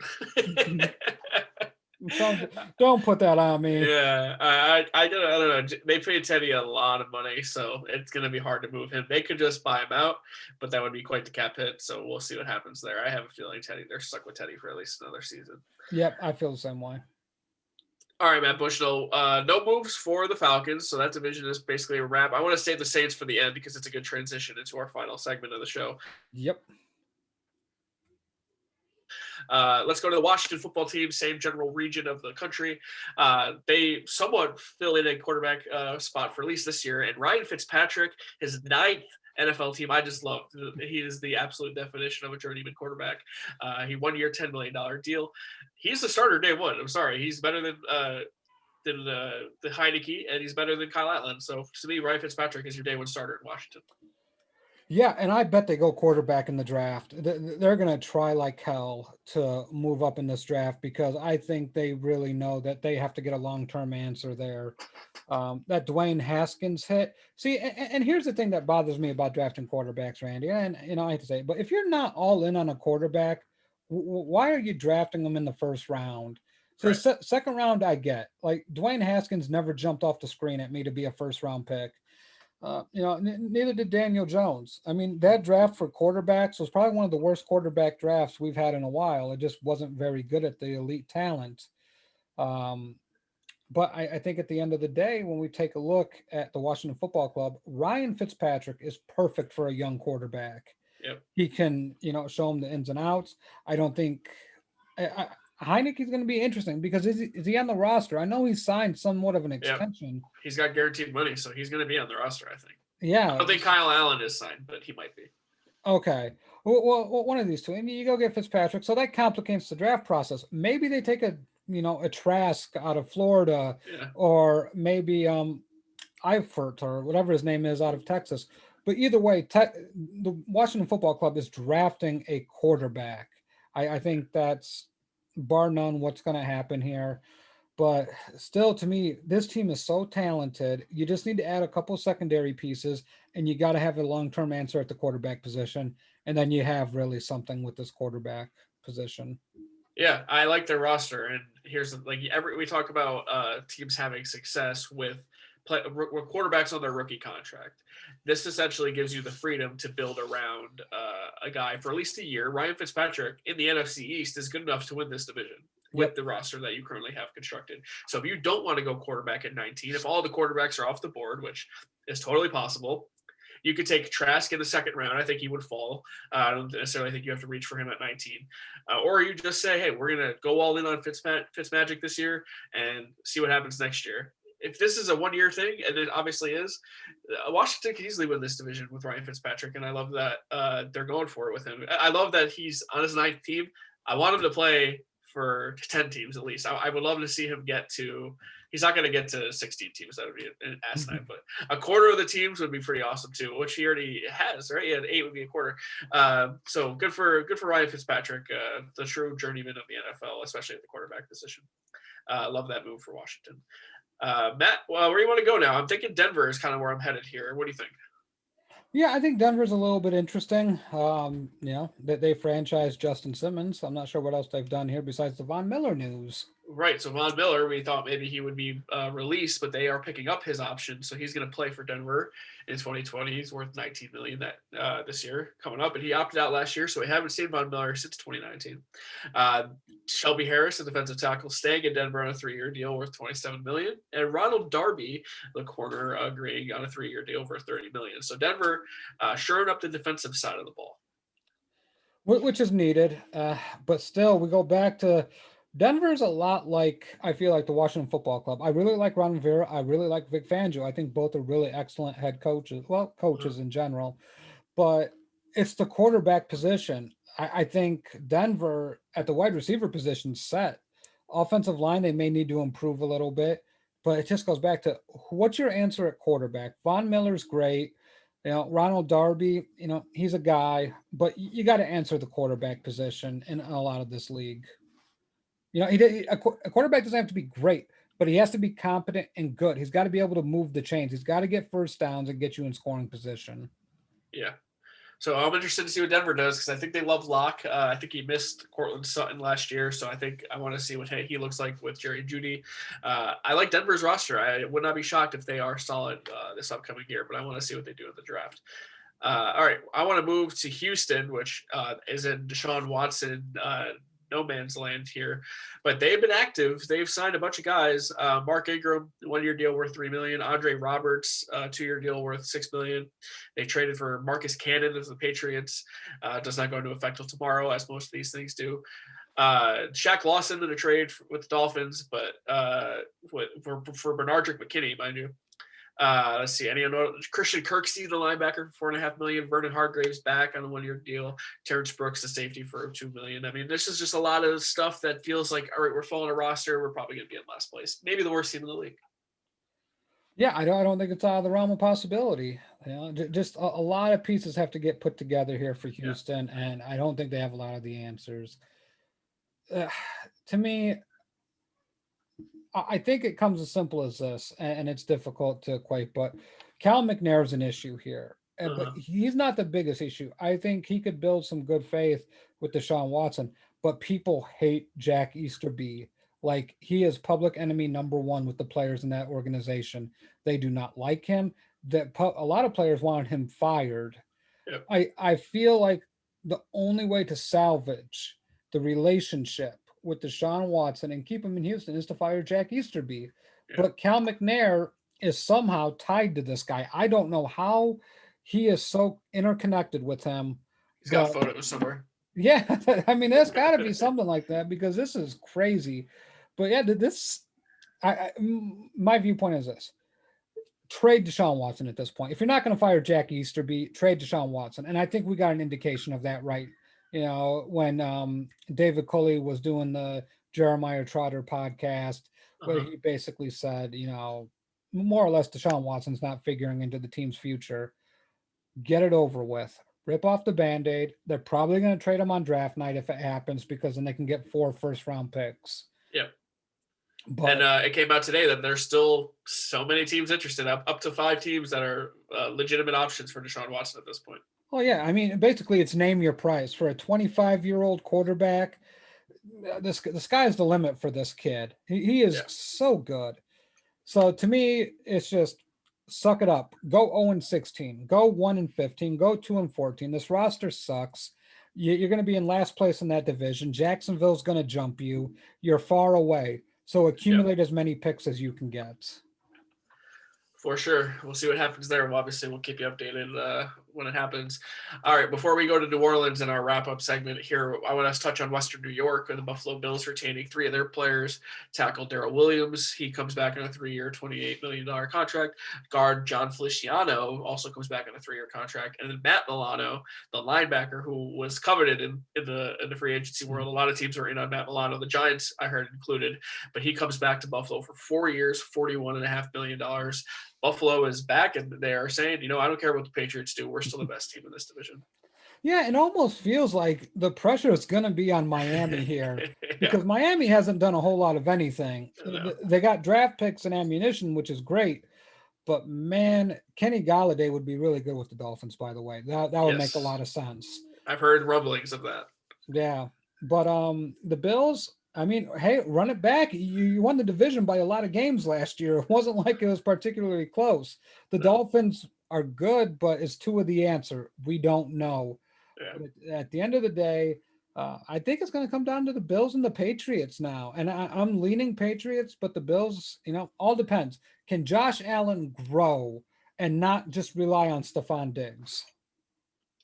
Don't put that on me. Yeah, I don't know. They paid Teddy a lot of money, so it's going to be hard to move him. They could just buy him out, but that would be quite the cap hit. So we'll see what happens there. I have a feeling they're stuck with Teddy for at least another season. Yep, I feel the same way. All right, Matt Bushnell. No moves for the Falcons, so that division is basically a wrap. I want to save the Saints for the end because it's a good transition into our final segment of the show. Yep. Let's go to the Washington football team, same general region of the country. They somewhat fill in a quarterback spot for at least this year. And Ryan Fitzpatrick, his 9th NFL team I just love. He is the absolute definition of a journeyman quarterback. He 1 year, $10 million deal. He's the starter day one. I'm sorry. He's better than the Heineke, and he's better than Kyle Allen. So to me, Ryan Fitzpatrick is your day one starter in Washington. Yeah, and I bet they go quarterback in the draft. They're going to try like hell to move up in this draft because I think they really know that they have to get a long-term answer there. That Dwayne Haskins hit. See, and here's the thing that bothers me about drafting quarterbacks, Randy. And I hate to say it, but if you're not all in on a quarterback, why are you drafting them in the first round? So right. Second round, I get. Like Dwayne Haskins never jumped off the screen at me to be a first-round pick. Neither did Daniel Jones. I mean, that draft for quarterbacks was probably one of the worst quarterback drafts we've had in a while. It just wasn't very good at the elite talent. But I think at the end of the day, when we take a look at the Washington Football Club, Ryan Fitzpatrick is perfect for a young quarterback. Yep. He can, show him the ins and outs. I don't think Heineke is going to be interesting because is he on the roster? I know he's signed somewhat of an extension. Yep. He's got guaranteed money, so he's going to be on the roster, I think. Yeah. I don't think Kyle Allen is signed, but he might be. Okay. Well, one of these two. And you go get Fitzpatrick, so that complicates the draft process. Maybe they take a Trask out of Florida, or maybe Eifert or whatever his name is out of Texas. But either way, the Washington Football Club is drafting a quarterback. I think that's bar none what's going to happen here. But still, to me, this team is so talented. You just need to add a couple secondary pieces, and you got to have a long-term answer at the quarterback position. And then you have really something with this quarterback position. Yeah, I like their roster. And here's we talk about teams having success with quarterbacks on their rookie contract. This essentially gives you the freedom to build around a guy for at least a year. Ryan Fitzpatrick in the NFC East is good enough to win this division with the roster that you currently have constructed. So if you don't want to go quarterback at 19, if all the quarterbacks are off the board, which is totally possible, you could take Trask in the second round. I think he would fall. I don't necessarily think you have to reach for him at 19. Or you just say, hey, we're going to go all in on Fitzmagic this year and see what happens next year. If this is a one-year thing, and it obviously is, Washington can easily win this division with Ryan Fitzpatrick, and I love that they're going for it with him. I love that he's on his 9th team. I want him to play for 10 teams at least. I would love to see him get to – he's not going to get to 16 teams. That would be an asinine, but a quarter of the teams would be pretty awesome too, which he already has, right? He had 8 would be a quarter. So good for Ryan Fitzpatrick, the true journeyman of the NFL, especially at the quarterback position. Love that move for Washington. Matt, well, where do you want to go now? I'm thinking Denver is kind of where I'm headed here. What do you think? Yeah, I think Denver's a little bit interesting. That they franchised Justin Simmons. I'm not sure what else they've done here besides the Von Miller news. Right. So Von Miller, we thought maybe he would be released, but they are picking up his option. So he's going to play for Denver in 2020. He's worth $19 million this year coming up, and he opted out last year. So we haven't seen Von Miller since 2019. Shelby Harris, the defensive tackle, staying in Denver on a 3-year deal worth $27 million, and Ronald Darby, the corner, agreeing on a 3-year deal worth $30 million. So Denver shoring up the defensive side of the ball, which is needed. But still, we go back to Denver is a lot like, I feel like, the Washington Football Club. I really like Ron Rivera. I really like Vic Fangio. I think both are really excellent head coaches. Well, coaches in general. But it's the quarterback position. I think Denver at the wide receiver position set. Offensive line, they may need to improve a little bit. But it just goes back to, what's your answer at quarterback? Von Miller's great. Ronald Darby, he's a guy. But you got to answer the quarterback position in a lot of this league. A quarterback doesn't have to be great, but he has to be competent and good. He's got to be able to move the chains. He's got to get first downs and get you in scoring position. Yeah. So I'm interested to see what Denver does because I think they love Locke. I think he missed Cortland Sutton last year, so I think I want to see what he looks like with Jerry Jeudy. I like Denver's roster. I would not be shocked if they are solid this upcoming year, but I want to see what they do in the draft. All right, I want to move to Houston, which is in Deshaun Watson no man's land here, but they've been active. They've signed a bunch of guys. Mark Ingram, 1-year deal worth $3 million. Andre Roberts, 2-year deal worth $6 million. They traded for Marcus Cannon of the Patriots. Does not go into effect till tomorrow, as most of these things do. Shaq Lawson in a trade with the Dolphins, but for Bernardrick McKinney, mind you. Let's see. Christian Kirksey, the linebacker, for $4.5 million. Vernon Hargraves back on a 1-year deal. Terrence Brooks, the safety, for $2 million. I mean, this is just a lot of stuff that feels like, all right, we're filling a roster. We're probably going to be in last place. Maybe the worst team in the league. Yeah, I don't think it's out of the realm of possibility. Just a lot of pieces have to get put together here for Houston, and I don't think they have a lot of the answers. To me, I think it comes as simple as this, and it's difficult to equate, but Cal McNair is an issue here. But he's not the biggest issue. I think he could build some good faith with Deshaun Watson, but people hate Jack Easterby. Like, he is public enemy number one with the players in that organization. They do not like him. A lot of players wanted him fired. Yep. I feel like the only way to salvage the relationship with Deshaun Watson and keep him in Houston is to fire Jack Easterby. Yeah. But Cal McNair is somehow tied to this guy. I don't know how he is so interconnected with him. He's got photos somewhere. Yeah, I mean, there's got to be something like that, because this is crazy. But yeah, my viewpoint is this: trade Deshaun Watson at this point. If you're not going to fire Jack Easterby, trade Deshaun Watson. And I think we got an indication of that, right? When David Culley was doing the Jeremiah Trotter podcast, where he basically said, more or less, Deshaun Watson's not figuring into the team's future. Get it over with. Rip off the Band-Aid. They're probably going to trade him on draft night if it happens, because then they can get 4 first-round picks. Yeah. But, and it came out today that there's still so many teams interested, up to 5 teams that are legitimate options for Deshaun Watson at this point. Oh, yeah. I mean, basically, it's name your price. For a 25-year-old quarterback, the sky's the limit for this kid. He is so good. So, to me, it's just suck it up. Go 0-16. Go 1-15. Go 2-14. This roster sucks. You're going to be in last place in that division. Jacksonville's going to jump you. You're far away. So accumulate as many picks as you can get. For sure. We'll see what happens there. Obviously, we'll keep you updated when it happens. All right, before we go to New Orleans in our wrap-up segment here, I want to touch on Western New York, where the Buffalo Bills retaining 3 of their players. Tackle Darrell Williams. He comes back on a 3-year, $28 million contract. Guard John Feliciano also comes back on a 3-year contract. And then Matt Milano, the linebacker who was coveted in the free agency world. A lot of teams are in on Matt Milano. The Giants, I heard, included. But he comes back to Buffalo for 4 years, $41.5 million. Buffalo is back, and they are saying, I don't care what the Patriots do. We're still the best team in this division. Yeah, it almost feels like the pressure is going to be on Miami here because Miami hasn't done a whole lot of anything. No. They got draft picks and ammunition, which is great. But, man, Kenny Golladay would be really good with the Dolphins, by the way. That would make a lot of sense. I've heard rumblings of that. Yeah. But the Bills, I mean, hey, run it back. You won the division by a lot of games last year. It wasn't like it was particularly close. The Dolphins are good, but is 2 of the answer? We don't know. Yeah. At the end of the day, I think it's going to come down to the Bills and the Patriots now. And I'm leaning Patriots, but the Bills, all depends. Can Josh Allen grow and not just rely on Stephon Diggs?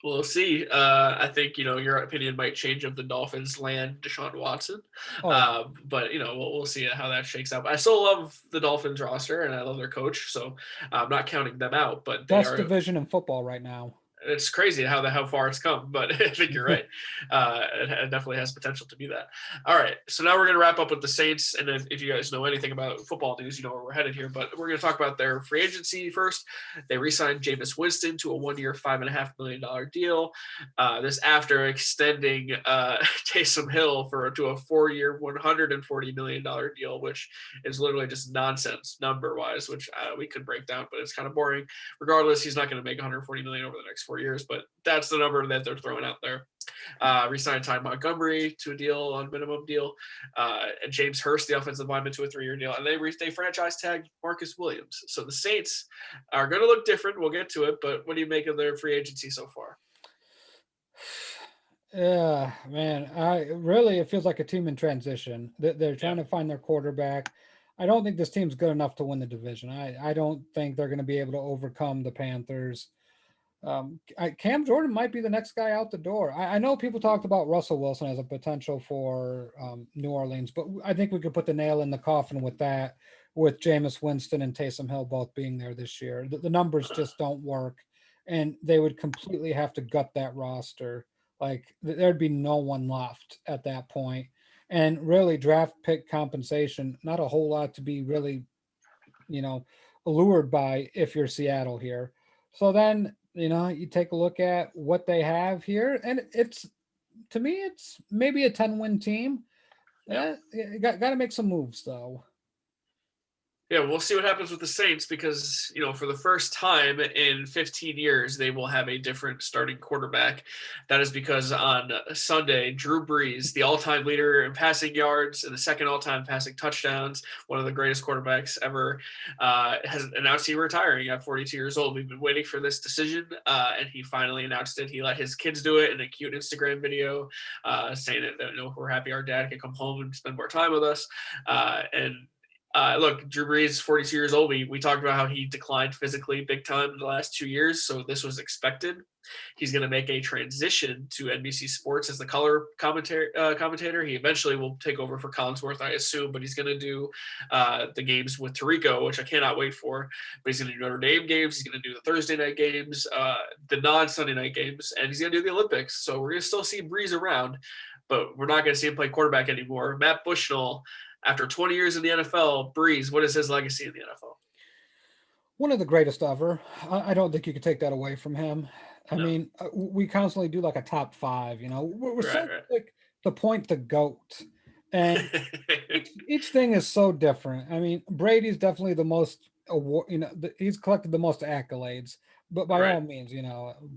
We'll see. I think, your opinion might change if the Dolphins land Deshaun Watson. But, we'll see how that shakes out. I still love the Dolphins roster, and I love their coach, so I'm not counting them out. But best division in football right now. It's crazy how far it's come, but I think you're right. It definitely has potential to be that. All right, so now we're going to wrap up with the Saints, and if you guys know anything about football news, you know where we're headed here, but we're going to talk about their free agency first. They re-signed Jameis Winston to a 1-year, $5.5 million deal. This after extending Taysom Hill to a 4-year, $140 million deal, which is literally just nonsense number-wise, which we could break down, but it's kind of boring. Regardless, he's not going to make $140 million over the next 4 years, but that's the number that they're throwing out there. Re-signed Ty Montgomery to a deal on minimum deal, and James Hurst, the offensive lineman, to a 3-year deal, and they franchise tagged Marcus Williams. So the Saints are going to look different. We'll get to it, but what do you make of their free agency so far? Yeah, man, it feels like a team in transition. They're trying to find their quarterback. I don't think this team's good enough to win the division. I don't think they're going to be able to overcome the Panthers. Cam Jordan might be the next guy out the door. I know people talked about Russell Wilson as a potential for New Orleans, but I think we could put the nail in the coffin with that with Jameis Winston and Taysom Hill both being there this year. The numbers just don't work, and they would completely have to gut that roster. Like there'd be no one left at that point. And really, draft pick compensation, not a whole lot to be really, allured by if you're Seattle here. So then, you take a look at what they have here, and to me, it's maybe a 10-win team. Yeah. Got to make some moves though. Yeah, we'll see what happens with the Saints because, for the first time in 15 years, they will have a different starting quarterback. That is because on Sunday, Drew Brees, the all-time leader in passing yards and the second all-time passing touchdowns, one of the greatest quarterbacks ever, has announced he's retiring at 42 years old. We've been waiting for this decision, and he finally announced it. He let his kids do it in a cute Instagram video, saying that, we're happy our dad can come home and spend more time with us. Look, Drew Brees, 42 years old. We talked about how he declined physically big time in the last 2 years, so this was expected. He's going to make a transition to NBC Sports as the color commentator. He eventually will take over for Collinsworth, I assume, but he's going to do the games with Tirico, which I cannot wait for. But he's going to do Notre Dame games. He's going to do the Thursday night games, the non-Sunday night games, and he's going to do the Olympics. So we're going to still see Brees around, but we're not going to see him play quarterback anymore. Matt Bushnell, after 20 years in the NFL, Brees, what is his legacy in the NFL? One of the greatest ever. I don't think you could take that away from him. I mean, we constantly do like a top 5, we're so quick to point the GOAT. And each thing is so different. I mean, Brady's definitely the most award, he's collected the most accolades, but by all means,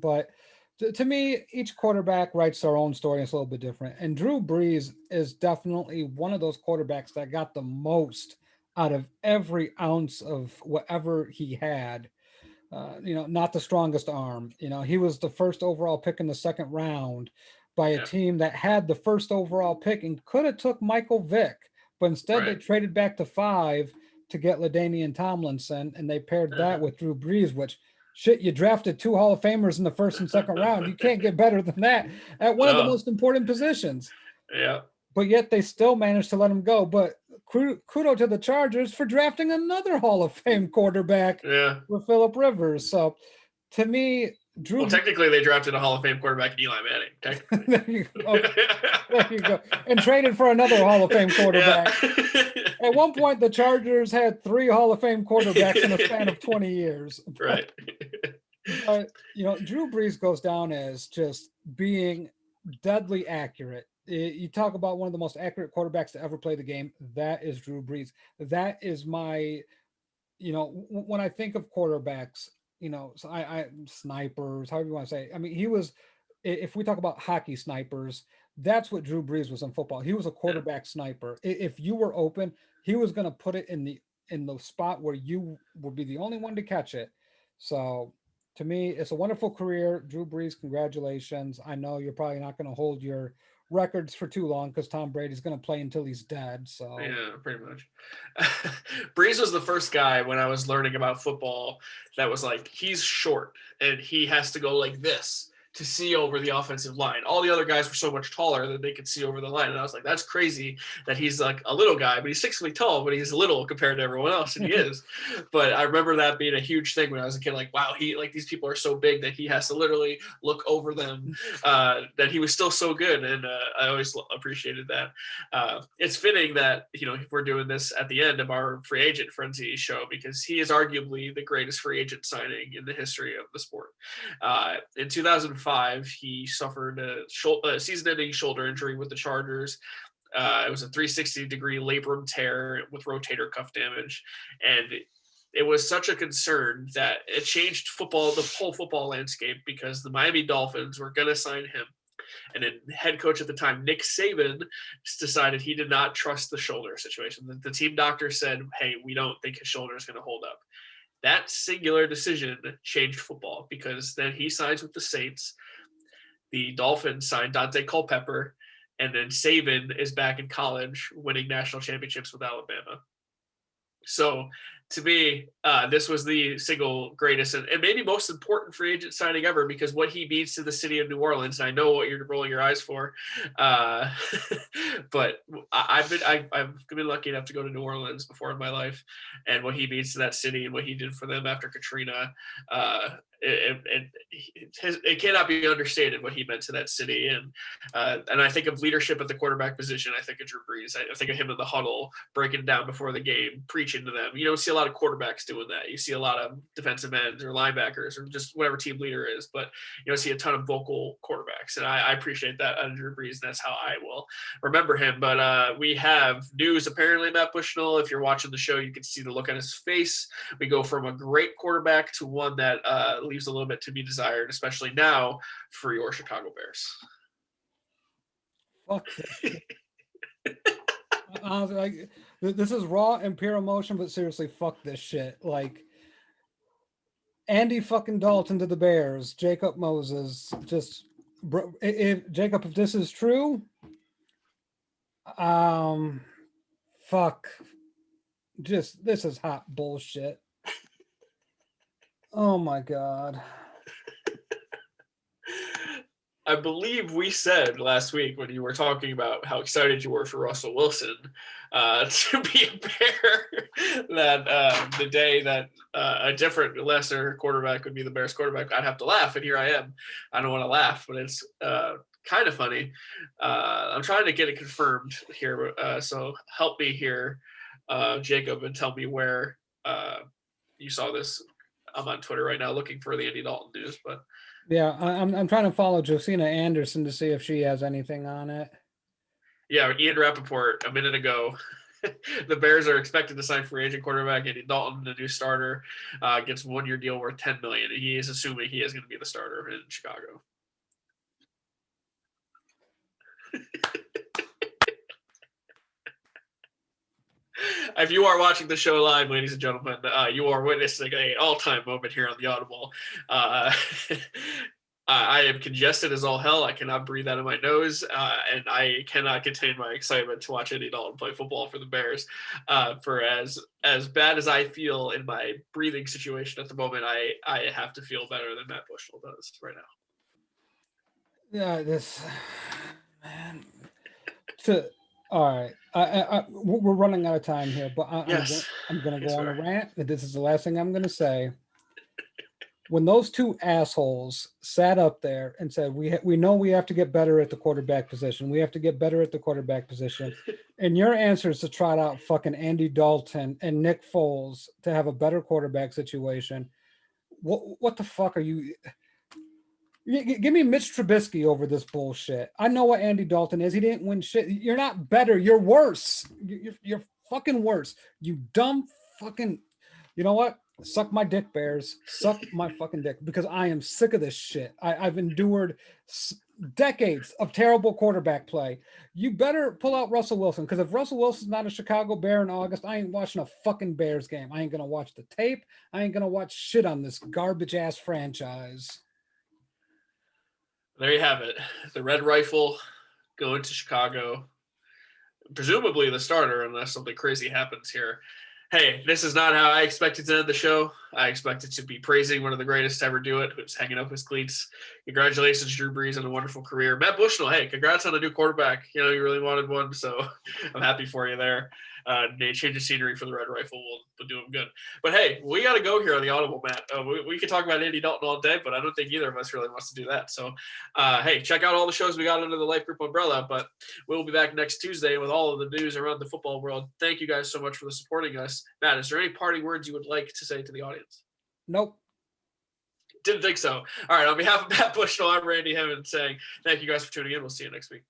but to me, each quarterback writes their own story. And it's a little bit different. And Drew Brees is definitely one of those quarterbacks that got the most out of every ounce of whatever he had. Not the strongest arm. He was the first overall pick in the second round by a team that had the first overall pick and could have took Michael Vick, but instead they traded back to 5 to get LaDainian Tomlinson, and they paired that with Drew Brees, which shit, you drafted 2 Hall of Famers in the first and second round. You can't get better than that at one of the most important positions. Yeah. But yet they still managed to let him go. But kudos to the Chargers for drafting another Hall of Fame quarterback with Phillip Rivers. So to me, technically they drafted a Hall of Fame quarterback in Eli Manning. Technically. There you go. And traded for another Hall of Fame quarterback. Yeah. At one point, the Chargers had 3 Hall of Fame quarterbacks in a span of 20 years. Right. But, Drew Brees goes down as just being deadly accurate. You talk about one of the most accurate quarterbacks to ever play the game. That is Drew Brees. That is my, when I think of quarterbacks, so I snipers, however you want to say. I mean, he was, if we talk about hockey snipers, that's what Drew Brees was in football. He was a quarterback sniper. If you were open, he was going to put it in the spot where you would be the only one to catch it. So to me, it's a wonderful career. Drew Brees, congratulations. I know you're probably not going to hold your records for too long because Tom Brady's going to play until he's dead. So yeah, pretty much. Brees was the first guy when I was learning about football that was like, he's short and he has to go like this to see over the offensive line. All the other guys were so much taller that they could see over the line. And I was like, that's crazy that he's like a little guy, but he's 6 feet tall, but he's little compared to everyone else. And he is. But I remember that being a huge thing when I was a kid, like, wow, these people are so big that he has to literally look over them, that he was still so good. And I always appreciated that. It's fitting that, we're doing this at the end of our free agent frenzy show because he is arguably the greatest free agent signing in the history of the sport. In 2005, he suffered a season-ending shoulder injury with the Chargers. It was a 360-degree labrum tear with rotator cuff damage, and it was such a concern that it changed the whole football landscape because the Miami Dolphins were going to sign him. And then head coach at the time, Nick Saban, decided he did not trust the shoulder situation. The team doctor said, hey, we don't think his shoulder is going to hold up. That singular decision changed football because then he signs with the Saints. The Dolphins signed Dante Culpepper, and then Saban is back in college winning national championships with Alabama. So to me, this was the single greatest and maybe most important free agent signing ever because what he means to the city of New Orleans, and I know what you're rolling your eyes for, But I've been lucky enough to go to New Orleans before in my life, and what he means to that city and what he did for them after Katrina, it cannot be understated what he meant to that city. And I think of leadership at the quarterback position. I think of Drew Brees. I think of him in the huddle, breaking down before the game, preaching to them. You don't see a lot of quarterbacks doing that. You see a lot of defensive ends or linebackers or just whatever team leader is, but you don't see a ton of vocal quarterbacks. And I appreciate that out of Drew Brees. And that's how I will remember him. But we have news. Apparently, Matt Bushnell, if you're watching the show, you can see the look on his face. We go from a great quarterback to one that leaves a little bit to be desired, especially now for your Chicago Bears. Fuck this. Honestly, like, this is raw and pure emotion, but seriously, fuck this shit. Like, Andy fucking Dalton to the Bears, Jacob Moses, just if this is true, fuck, just this is hot bullshit. Oh my God. I believe we said last week when you were talking about how excited you were for Russell Wilson to be a Bear, that the day that a different, lesser quarterback would be the Bears quarterback, I'd have to laugh. And here I am. I don't want to laugh, but it's kind of funny. I'm trying to get it confirmed here. So help me here, Jacob, and tell me where you saw this. I'm on Twitter right now looking for the Andy Dalton news, but yeah, I'm trying to follow Josina Anderson to see if she has anything on it. Yeah, Ian Rappaport a minute ago. The Bears are expected to sign free agent quarterback Andy Dalton, the new starter, gets 1 year deal worth $10 million. He is assuming he is going to be the starter in Chicago. If you are watching the show live, ladies and gentlemen, you are witnessing an all-time moment here on the Audible. I am congested as all hell. I cannot breathe out of my nose, and I cannot contain my excitement to watch Andy Dalton play football for the Bears. For as bad as I feel in my breathing situation at the moment, I have to feel better than Matt Bushnell does right now. Yeah, this man. All right, we're running out of time here, but I'm going to go on a rant. This is the last thing I'm going to say. When those two assholes sat up there and said, we know we have to get better at the quarterback position. We have to get better at the quarterback position. And your answer is to trot out fucking Andy Dalton and Nick Foles to have a better quarterback situation. What the fuck are you? Give me Mitch Trubisky over this bullshit. I know what Andy Dalton is. He didn't win shit. You're not better. You're worse. You're fucking worse. You dumb fucking. You know what? Suck my dick, Bears. Suck my fucking dick, because I am sick of this shit. I've endured decades of terrible quarterback play. You better pull out Russell Wilson, because if Russell Wilson's not a Chicago Bear in August, I ain't watching a fucking Bears game. I ain't going to watch the tape. I ain't going to watch shit on this garbage-ass franchise. There you have it. The Red Rifle going to Chicago. Presumably the starter, unless something crazy happens here. Hey, this is not how I expected to end the show. I expected to be praising one of the greatest to ever do it, who's hanging up his cleats. Congratulations, Drew Brees, on a wonderful career. Matt Bushnell, hey, congrats on a new quarterback. You know, you really wanted one, so I'm happy for you there. Change of scenery for the Red Rifle will do him good. But hey, we got to go here on the Audible, Matt. We could talk about Andy Dalton all day, but I don't think either of us really wants to do that. So, hey, check out all the shows we got under the Life Group umbrella, but we'll be back next Tuesday with all of the news around the football world. Thank you guys so much for supporting us. Matt, is there any parting words you would like to say to the audience? Nope. Didn't think so. All right, on behalf of Matt Bushnell, I'm Randy Hammond saying thank you guys for tuning in. We'll see you next week.